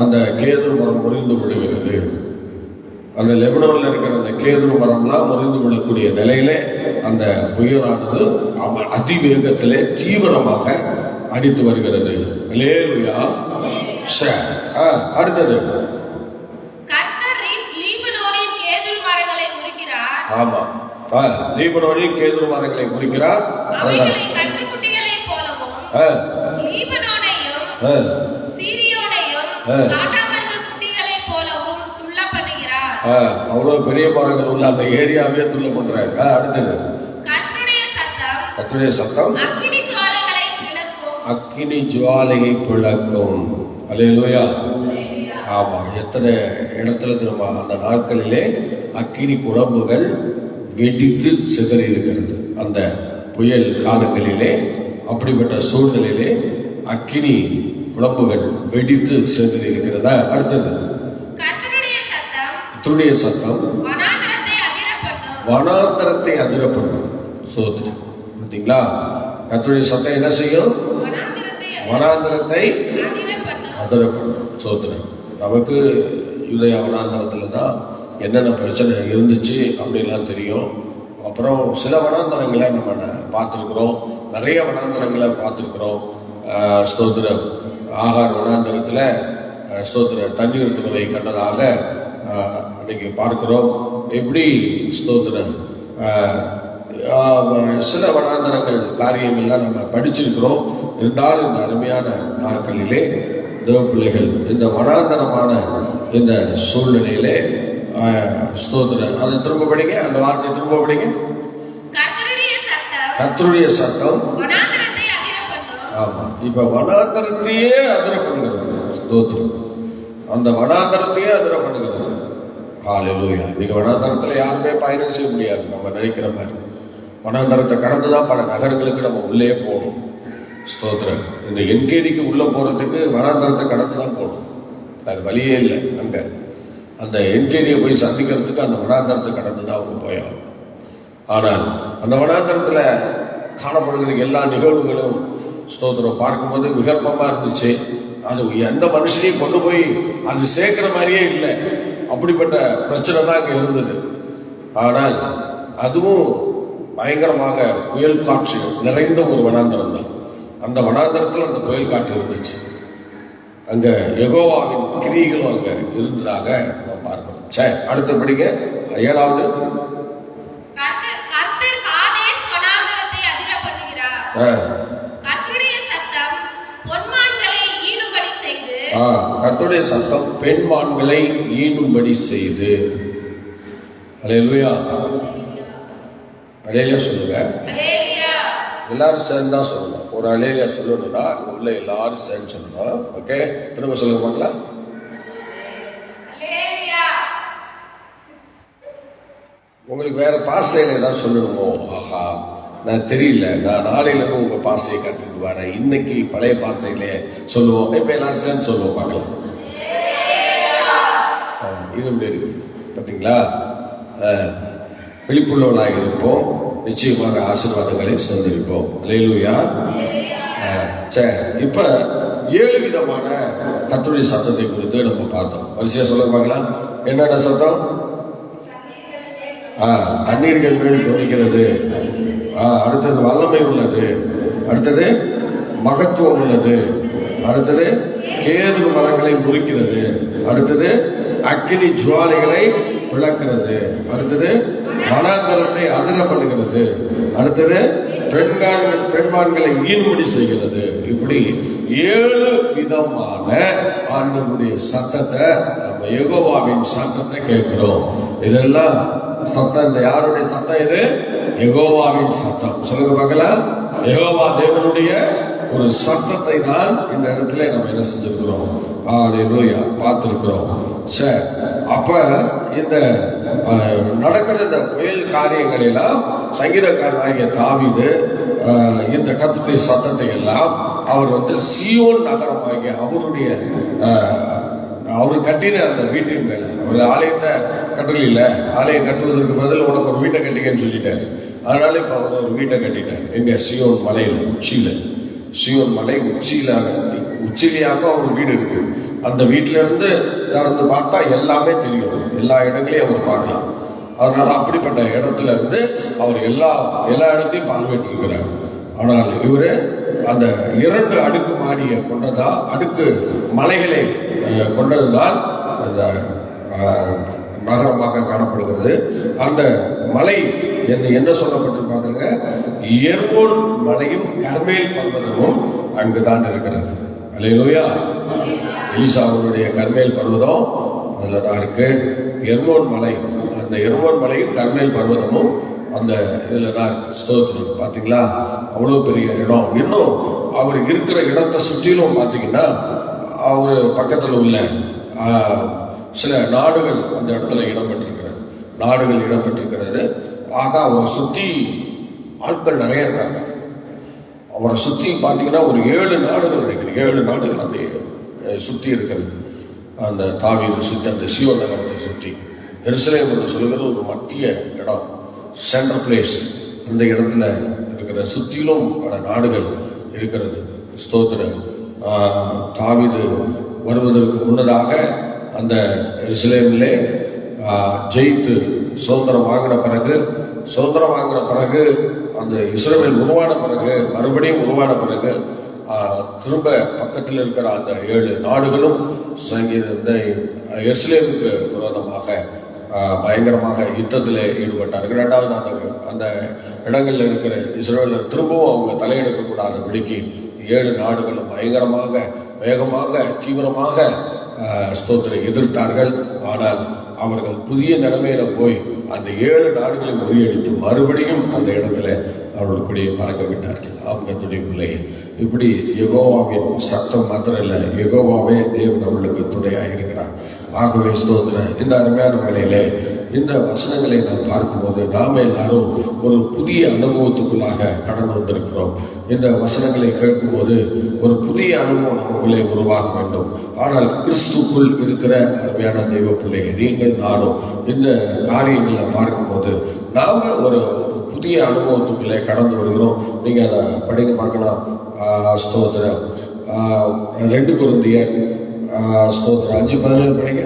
அந்த கேதுரு மரம் முறிந்து விடுகிறது. அந்த லெபனோன்ல இருக்கிற அந்த கேதுரு மரம்லாம் முறிந்து விடக்கூடிய நிலையில அந்த புயலானது அதிவேகத்திலே தீவிரமாக அடித்து வருகிறது. அல்லேலூயா. அடுத்தது ஆமா, லீபனோனின் கேதுரு மரங்களை முறிக்கிறார். லீபனோனையும் சீரியோனையும் காட்டாமருக குட்டிகளைப் போலவும் துள்ள பண்ணுகிறார். அவ்வளவு பெரிய மரங்கள் உள்ள அந்த ஏரியாவே துள்ள பண்றாரு. அடுத்தது கர்த்தருடைய சத்தம் அக்கினி ஜுவாலைகளை பிளக்கும். அக்கினி ஜுவாலையை பிளக்கும். அல்லேலூயா. ஆமா, எத்தனை இடத்துல திரும்ப அந்த நாட்களிலே அக்கினி குழம்புகள் வெடித்து சிதறி இருக்கிறது. அந்த புயல் காலங்களிலே அப்படிப்பட்ட சூழ்நிலையிலே அக்கினி குழம்புகள் வெடித்து சிதறி இருக்கிறதா? அடுத்தது கர்த்தருடைய சத்தம் வனாந்தரத்தை அதிர பண்ணும். சோத்திரம். பார்த்தீங்களா? கர்த்தருடைய சத்தம் என்ன செய்யும்? வனாந்தரத்தை அதிர பண்ணும். சோத்திரம். நமக்கு யூதேயா வனாந்தரத்தில் தான் என்னென்ன பிரச்சனை இருந்துச்சு அப்படின்லாம் தெரியும். அப்புறம் சில வனாந்தரங்களை நம்ம பார்த்துருக்குறோம், நிறைய வனாந்தரங்களை பார்த்துருக்குறோம். ஸ்தோத்திரம். ஆகார் வனாந்தரத்தில் ஸ்தோத்திர தண்ணீர் துறவை கண்டதாக அன்னைக்கு பார்க்கிறோம். எப்படி ஸ்தோத்திரம் சில வனாந்தரங்கள் காரியங்கள்லாம் நம்ம படிச்சிருக்கிறோம். இருந்தாலும் இந்த அருமையான நாட்களிலே தேவ பிள்ளைகள் இந்த வனாந்தரமான இந்த சூழ்நிலையிலே ஸ்தோத்திரம். அதை திரும்ப படிங்க, அந்த வார்த்தையை திரும்ப படிங்க. கர்த்தருடைய சத்தம். ஆமா, இப்ப வனாந்தரத்தையே அதிர பண்ணுகிறது. ஸ்தோத்திரம். அந்த வனாந்தரத்தையே அதிர பண்ணுகிறது. ஹல்லேலூயா. இன்னைக்கு வனாந்தரத்துல யாருமே பயணம் செய்ய முடியாது நம்ம நினைக்கிற மாதிரி. வனாந்தரத்தை கடந்துதான் பல நகரங்களுக்கு நம்ம உள்ளே போகணும். ஸ்தோத்திரம். இந்த என்கேதிக்கு உள்ள போறதுக்கு வனாந்தரத்தை கடந்து தான் போகணும். அது வழியே இல்லை. அங்க அந்த என்கேதியை போய் சந்திக்கிறதுக்கு அந்த வனாந்தரத்தை கடந்து தான் அவங்க போயாகும். ஆனால் அந்த வனாந்தரத்துல காணப்படுகிற எல்லா நிகழ்வுகளும் ஸ்தோத்திரம் பார்க்கும்போது விகற்பமா இருந்துச்சு. அது எந்த மனுஷனையும் கொண்டு போய் அது சேர்க்கிற மாதிரியே இல்லை. அப்படிப்பட்ட பிரச்சனை தான் அங்கே இருந்தது. ஆனால் அதுவும் பயங்கரமாக புயல் காற்று நிறைந்த ஒரு வனாந்தரம் தான். அந்த வனாந்தரத்தில் அந்த புயல் காற்று இருந்துச்சு. அங்க யெகோவாவின் கிரியைகளும் அங்க இருந்ததாக நம்ம பார்க்கிறோம். சரி, அடுத்தபடிங்க 7வது. கர்த்தருடைய சத்தம் பெண்மான்களை ஈனும்படி செய்து. அல்லேலூயா. அல்லேலூயா சொல்லுங்க. எல்லாரும் சேர்ந்து தான் சொல்லணும். ஒரு அல்லேலூயா சொல்லணும்னா உள்ள எல்லாரும் சேர்ந்து சொல்லணும். ஓகே, திரும்ப சொல்லுங்க பார்க்கலாம். உங்களுக்கு வேற பாசையில ஏதாவது சொல்லணுமோ? ஆஹா, நான் தெரியல, நான் நாளையிலிருந்து உங்க பாசையை கற்றுட்டு வரேன், இன்னைக்கு பழைய பாசையிலே சொல்லுவோம். இப்ப எல்லாரும் சேர்ந்து சொல்லுவோம் பார்க்கலாம். இது எப்படி இருக்கு பார்த்தீங்களா? விழிப்புள்ளவனாக இருப்போம், நிச்சயமாக ஆசீர்வாதங்களை சொந்திருப்போம். அல்லேலூயா. சரி, இப்ப 7 விதமான கர்த்தருடைய சத்தத்தை குறித்து நம்ம பார்த்தோம். வரிசையா சொல்ல பார்க்கலாம். என்னென்ன சத்தம்? தண்ணீர்கள் மேல் துணிக்கிறது. அடுத்தது வல்லமை உள்ளது. அடுத்தது மகத்துவம் உள்ளது. அடுத்தது கேது மரங்களை முறிக்கிறது. அடுத்தது அக்கினி ஜுவாலைகளை பிளக்கிறது. அடுத்தது வனாந்தரத்தை அதிர பண்ணுகிறது. அடுத்தது பெண்மான்களை ஈன்முடி செய்கிறது. இப்படி 7 விதமான ஆண்டவருடைய சத்தத்தை, நம்ம யெகோவாவின் சத்தத்தை கேட்கிறோம். இதெல்லாம் சத்தம். இந்த யாருடைய சத்தம்? இது யெகோவாவின் சத்தம். சொல்லுங்க பார்க்கலாம். யெகோவா தேவனுடைய ஒரு சத்தத்தை தான் இந்த இடத்துல நம்ம என்ன செஞ்சிருக்கிறோம்? ஹல்லேலூயா, பார்த்திருக்கிறோம். சரி, அப்ப இந்த நடக்கிற இந்த புயல் காரியங்கள் எல்லாம் சங்கீதக்காரனாகிய தாவீது இந்த கர்த்தருடைய சத்தத்தை எல்லாம் அவர் சீயோன் நகரமாகிய அவருடைய அவர் கட்டின அந்த வீட்டின் மேல, ஒரு ஆலயத்தை கட்டல, ஆலயம் கட்டுவதற்கு பதில் உனக்கு ஒரு வீட்டை கட்டிக்கன்னு சொல்லிட்டாரு. அதனால இப்ப அவர் ஒரு வீட்டை கட்டிட்டார். எங்க சியோன் மலையில உச்சியில, சியோன் மலை உச்சிலையாக அவர் வீடு இருக்கு. அந்த வீட்டில இருந்து திறந்து பார்த்தா எல்லாமே தெரியும், எல்லா இடங்களையும் அவர் பார்க்கலாம். அதனால அப்படிப்பட்ட இடத்துல இருந்து அவர் எல்லா இடத்தையும் பார்வையிட்டு இருக்கிறார். ஆனால் இவரு அந்த 2 அடுக்கு மாடியை கொண்டதா, அடுக்கு மலைகளை கொண்டதுதான் அந்த நகரமாக காணப்படுகிறது. அந்த மலை என்ன சொல்லப்பட்டு பாருங்க, எர்மோன் மலையும் கர்மேல் பர்வதமும் அங்குதான் இருக்கிறது. அல்லேலூயா. எலிசாவுடைய கர்மேல் பர்வதம் அதுல தான் இருக்கு. எர்மோன் மலை, அந்த எர்மோன் மலையும் கர்மேல் பர்வதமும் அந்த இதுல தான் இருக்கு. ஸ்தோத்திரம். பாத்தீங்களா, அவ்வளவு பெரிய இடம். இன்னும் அவர் இருக்கிற இடத்தை சுற்றிலும் பாத்தீங்கன்னா அவர் பக்கத்துல உள்ள சில நாடுகள் அந்த இடத்துல இடம்பெற்றிருக்கிறது. ஆக அவரை சுத்தி ஆட்கள் நிறைய இருக்காங்க. அவரை சுத்தி பாத்தீங்கன்னா ஒரு 7 நாடுகள் நினைக்கிறேன், 7 நாடுகள் அப்படியே சுத்தி இருக்கிறது. அந்த தாவீதை சுற்றி, அந்த சீயோன் நகரத்தை சுற்றி, எருசலேம் என்று சொல்கிற ஒரு மத்திய இடம், சென்ட்ரல் பிளேஸ், அந்த இடத்துல இருக்கிற சுற்றிலும் பல நாடுகள் இருக்கிறது. ஸ்தோத்திரம். தாவீது வருவதற்கு முன்னதாக அந்த எருசலேமிலே ஜெயித்து சுதந்திரம் வாங்கின பிறகு அந்த இஸ்ரவேல் உருவான பிறகு, மறுபடியும் உருவான பிறகு திரும்ப பக்கத்தில் இருக்கிற அந்த 7 நாடுகளும் இந்த எருசலேமுக்கு விரோதமாக பயங்கரமாக யுத்தத்தில் ஈடுபட்டார்கள். 2வது அந்த இடங்களில் இருக்கிற இஸ்ரவேலர் திரும்பவும் அவங்க தலையெடுக்கக்கூடாதபடிக்கு 7 நாடுகளும் பயங்கரமாக, வேகமாக, தீவிரமாக ஸ்தோத்திரம் எதிர்த்தார்கள். ஆனால் அவர்கள் புதிய நிலைமையில போய் அந்த 7 நாடுகளை முறியடித்து மறுபடியும் அந்த இடத்துல அவர்களுக்குடைய பறக்க விட்டார்கள். அவங்க துணைக்குள்ளே இப்படி யெகோவாவின் சத்தம் மாத்திரம் இல்லை, யெகோவாவே தேவன் அவர்களுக்கு துணையாக இருக்கிறார். ஆகவே ஸ்தோத்திரம். இந்த அருமையான வேளையிலே இந்த வசனங்களை நாம் பார்க்கும்போது நாம எல்லாரும் ஒரு புதிய அனுபவத்துக்குள்ளாக கடந்து வந்திருக்கிறோம். இந்த வசனங்களை கேட்கும்போது ஒரு புதிய அனுபவம் நமக்குள்ளே உருவாக வேண்டும். ஆனால் கிறிஸ்துக்குள் இருக்கிற அருமையான தெய்வ பிள்ளைகள் நீங்கள் நானும் இந்த காரியங்களை பார்க்கும்போது நாம ஒரு புதிய அனுபவத்துக்குள்ளே கடந்து வருகிறோம். நீங்க அதை படிக்க பார்க்கலாம். ஸ்தோத்திரம். 2 கொரிந்தியர் ஸ்தோத்திரம் 5:17 படிங்க.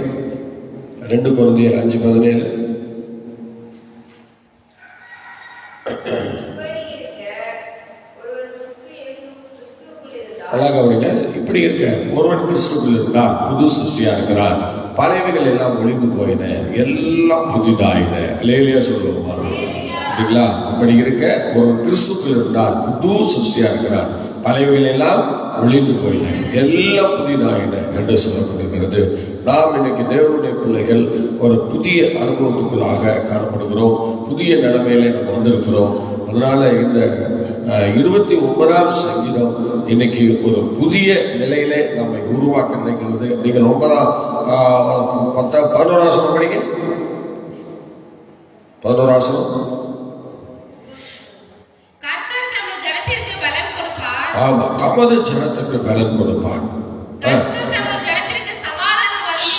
2 கொரிந்தியர் 5:17. அழகாக இப்படி இருக்க ஒருவன் கிறிஸ்துக்குள் இருந்தால் புது சிருஷ்டியா இருக்கிறார், பழையவைகள் எல்லாம் ஒளிந்து போயின, எல்லாம் புதிதாயின. லேலியா சொல்லுவோமா? அப்படி இருக்க ஒரு கிறிஸ்துக்குள் இருந்தால் புது சிருஷ்டியா இருக்கிறார், பழையவைகள் எல்லாம் ஒளிந்து போயின, எல்லாம் புதிதாயின என்று சொல்லப்பட்டிருக்கிறது. நாம் இன்னைக்கு தேவனுடைய பிள்ளைகள் ஒரு புதிய அனுபவத்துக்குள்ளாக காணப்படுகிறோம். புதிய நிலைமையில நம்ம வந்திருக்கிறோம். அதனால இந்த 29ஆம் சங்கீதம் இன்னைக்கு ஒரு புதிய நிலையிலே நம்மை உருவாக்க நினைக்கிறது. நீங்கள் 11ஆம் படிங்க. 11ஆம். ஆமா, தமது ஜனத்துக்கு பலன் கொடுப்பார்,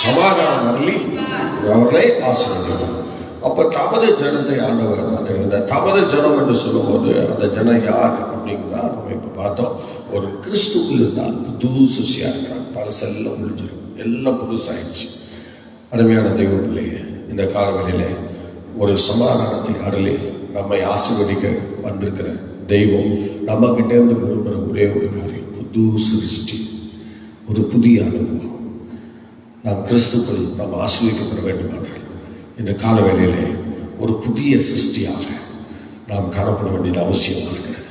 சமாதானம் அருளி அவர்களை ஆசீர்வதிப்பார். அப்ப தமது ஜனத்தை ஆண்டவர், இந்த தமது ஜனம் என்று சொல்லும்போது அந்த ஜனம் யார் அப்படிங்கிறதா நம்ம இப்ப பார்த்தோம். ஒரு கிறிஸ்துக்குள் இருந்தால் புது சிருஷ்டியா இருக்கிறார், பழசெல்லாம் முடிஞ்சிடும், எல்லாம் புதுசாயிடுச்சு. அருமையான தெய்வ பிள்ளைங்க, இந்த காலங்களிலே ஒரு சமாதானத்தை அருளி நம்மை ஆசீர்வதிக்க வந்திருக்கிற தெய்வம் நம்ம கிட்ட இருந்து விரும்புகிற ஒரே ஒரு காரியம் புது சிருஷ்டி, ஒரு புதிய அனுபவம். நாம் கிறிஸ்துக்குள் நாம் ஆசீர்வதிக்கப்பட வேண்டுமானால் இந்த காலவேளையிலே ஒரு புதிய சிருஷ்டியாக நாம் காணப்பட வேண்டியது அவசியமாக இருக்கிறது.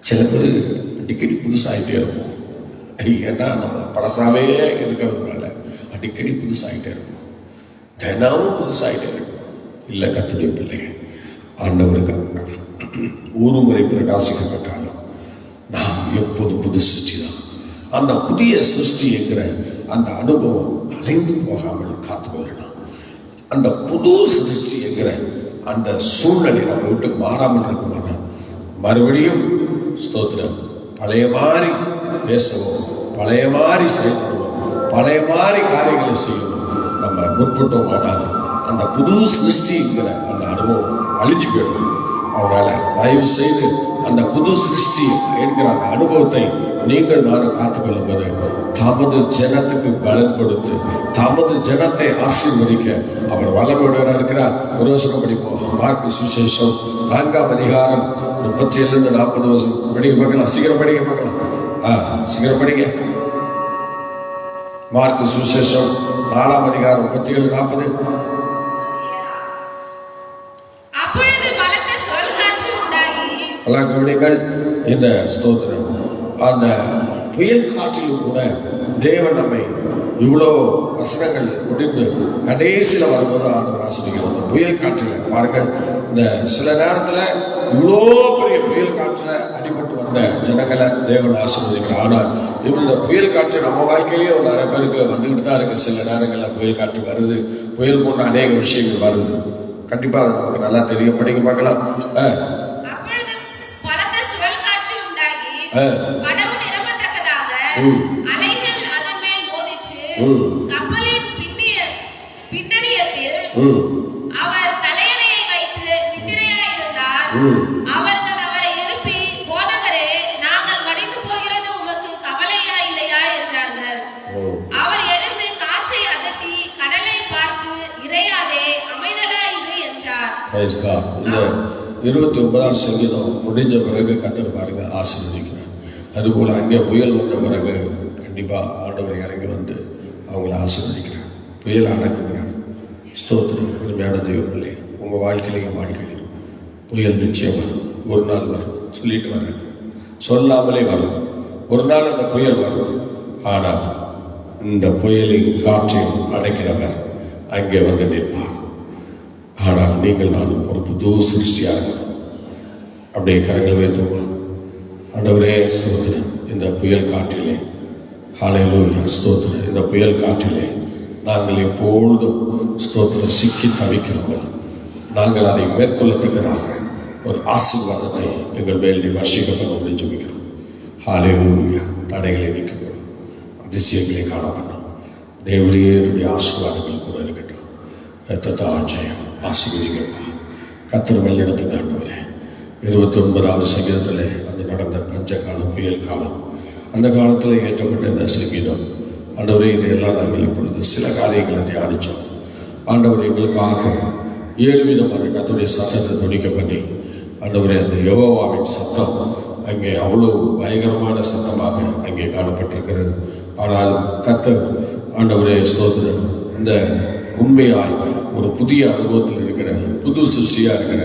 சில பேர் அடிக்கடி புதுசாகிட்டே இருக்கும். ஏன்னா நம்ம பழசாவே இருக்கிறதுனால அடிக்கடி புதுசாகிட்டே இருக்கும், தினமும் புதுசாகிட்டே இருக்கும். இல்லை கர்த்தருடைய பிள்ளைங்க, ஆண்டவருக்கு ஒரு முறை பிரகாசிக்கப்பட்டாலும் நாம் எப்போது புது சிருஷ்டி தான். அந்த புதிய சிருஷ்டி என்கிற அந்த அனுபவம் அலைந்து போகாமல் காத்துக்கொள்ளணும். அந்த புது சிருஷ்டி என்கிற அந்த சூழ்நிலை நம்ம விட்டு மாறாமல் இருக்குமான மறுபடியும் ஸ்தோத்திரம் பழைய மாதிரி பேசவும், பழைய மாதிரி செயல்படுவோம், பழைய மாதிரி காரியங்களை செய்யவும் நம்ம முற்பட்டோமானால் அந்த புது சிருஷ்டிங்கிற அந்த அனுபவம் அழிஞ்சு போயிடும். அவரால் தயவு செய்து அந்த புது சிருஷ்டி என்கிற அந்த அனுபவத்தை நீங்கள் நானும் காத்துக்கொள்ளும் போது தமது ஜனத்துக்கு பலன் கொடுத்து தமது ஜனத்தை ஆசீர்வதிக்க அவர் வல்லமையுடையவராக இருக்கிறார். ஒரு வசனம் படிப்போம். மார்க்கு சுவிசேஷம் 4ஆம் அதிகாரம் 37-40 வசனம் படிக்க பார்க்கலாம். சீக்கிரம் படிக்க பார்க்கலாம். சீக்கிரம் படிங்க. மார்க்கு சுவிசேஷம் 4ஆம் அதிகாரம் 37-40. அப்பொழுது எல்லாம் கவனிங்கள். இந்த ஸ்தோத்திரம் அந்த புயல் காற்றிலும் கூட தேவன் நம்மை இவ்வளோ வசனங்கள் முடிந்து கடைசியில் வரும்போது ஆண்டவர் ஆசீர்வதிக்கிறார். புயல் காற்றில் பாருங்கள், இந்த சில நேரத்தில் இவ்வளோ பெரிய புயல் காற்றில் அடிபட்டு வந்த ஜனங்களை தேவன் ஆசீர்வதிக்கிறார். ஆனால் இந்த புயல் காற்று நம்ம வாழ்க்கையிலேயே ஒரு நிறைய பேருக்கு வந்துக்கிட்டு தான் இருக்கு. சில நேரங்களில் புயல் காற்று வருது, புயல் போன்ற அநேக விஷயங்கள் வருது. கண்டிப்பாக நமக்கு நல்லா தெரியும். படிக்க பார்க்கலாம். அலைகள் அதன் மேல் மோதிச்சு கப்பலின் பின்னணியத்தில் அவர் தலையணையை வைத்து நித்திரையாயிருந்தார். அவர்கள் அவரை எழுப்பி, போதகரே, நாங்கள் மடிந்து போகிறது உமக்கு கவலையா இல்லையா என்றார்கள். அவர் எழுந்து காற்றை அகற்றி கடலை பார்த்து, இறையாதே, அமைதலாயிரு என்றார். 29ஆம் சங்கீதம் முடிஞ்ச பிறகு கர்த்தர் பாருங்க ஆசீர்வதிக்கிறார். அதுபோல் அங்கே புயல் வந்த பிறகு கண்டிப்பாக ஆண்டவர் இறங்கி வந்து அவங்கள ஆசீர்வதிக்கிறார், புயல் அடக்குகிறார். ஸ்தோத்திரம். உண்மையான தெய்வ பிள்ளை, உங்கள் வாழ்க்கையிலையும் புயல் நிச்சயம் வரும். ஒரு நாள் வரும், சொல்லிட்டு வராது, சொல்லாமலே வரும். ஒரு நாள் அந்த புயல் வரும். ஆனால் இந்த புயலின் காற்றையும் அடைக்கிறவர் அங்கே வந்து நிற்பார். ஆனால் நீங்கள் நானும் ஒரு புது சிருஷ்டியாக இருக்கணும். அப்படியே கரங்கள் வைத்துவோம். ஆண்டவரே ஸ்தோத்திரம். இந்த புயல் காற்றிலே, ஹல்லேலூயா ஸ்தோத்திரம், இந்த புயல் காற்றிலே நாங்கள் எப்பொழுதும் ஸ்தோத்திரம் சிக்கி தவிக்காமல் நாங்கள் அதை மேற்கொள்ளத்தக்கதாக ஒரு ஆசீர்வாதத்தை எங்கள் மேல் வர்ஷிக்கப்பட ஜெபிக்கிறோம். ஹல்லேலூயா. தடைகளை நீக்கப்படும், அதிசயங்களை காணப்படும். தேவரீருடைய ஆசீர்வாதங்கள் கூட இருக்கட்டும். ஜெயம் ஆசீர்வதிக்கப்பா. கர்த்தர் வழிநடத்துங்க ஆண்டவரே. 29ஆவது சங்கீதத்தில் அது நடந்த பஞ்ச காலம், புயல் காலம், அந்த காலத்தில் ஏற்றப்பட்ட இந்த சங்கீதம் ஆண்டவரே, இதையெல்லாம் நாங்கள் இப்பொழுது சில காரியங்களை தியானித்தோம். ஆண்டவர் எங்களுக்காக 7 விதமான கர்த்தருடைய சத்தத்தை துணிக்க பண்ணி, ஆண்டவரே அந்த யெகோவாவின் சத்தம் அங்கே அவ்வளோ பயங்கரமான சத்தமாக அங்கே காணப்பட்டிருக்கிறது. ஆனால் கர்த்தர் ஆண்டவரே ஸ்தோத்திரம், இந்த உண்மையாய் ஒரு புதிய அனுபவத்தில் இருக்கிற, புது சிருஷ்டியாக இருக்கிற,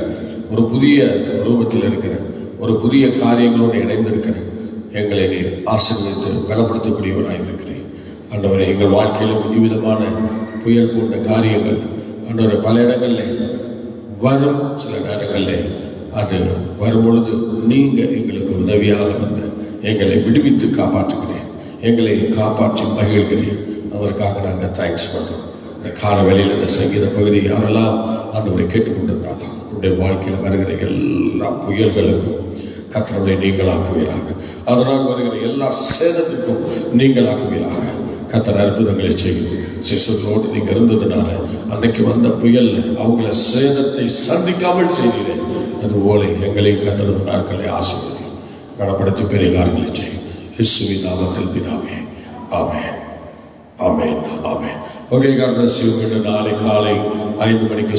ஒரு புதிய ரூபத்தில் இருக்கிற, ஒரு புதிய காரியங்களோடு இணைந்திருக்கிற எங்களை நீர் ஆசீர்வதித்து பலப்படுத்தக்கூடியவராக இருக்கிறேன். ஆண்டவரை எங்கள் வாழ்க்கையிலும் இவ்விதமான புயல் போன்ற காரியங்கள் ஆண்டவரை பல இடங்களில் வரும். சில நேரங்களில் அது வரும்பொழுது நீங்கள் எங்களுக்கு உதவியாக வந்து எங்களை விடுவித்து காப்பாற்றுகிறேன், எங்களை காப்பாற்றி மகிழ்கிறேன். அதற்காக நாங்கள் தேங்க்ஸ் பண்ணுறோம். இந்த கால வேளையில் இந்த சங்கீத பகுதி யாரெல்லாம் ஆண்டவரை கேட்டுக்கொண்டிருந்தாலும் உடைய வாழ்க்கையில் வருகிற எல்லா புயல்களுக்கும் கர்த்தரை நீங்களாக்குவீராக. அதனால் வருகிற எல்லா சேதத்துக்கும் நீங்களாக்குவீராக. கர்த்தர் அற்புதங்களை செய்யும். சிசுகளோடு நீங்கள் இருந்ததுனால அன்னைக்கு வந்த புயல் அவங்கள சேதத்தை சந்திக்காமல் செய்கிறேன். அதுபோல எங்களையும் கர்த்தர் நாட்களை ஆசீர்வதி கனப்படுத்தி பெரிய காரியங்களை செய்யும். இயேசுவின் நாமத்தில் பிதாவே, ஆமென், ஆமென், ஆமென். Okay, God bless you. நாளை காலை 5 மணிக்கு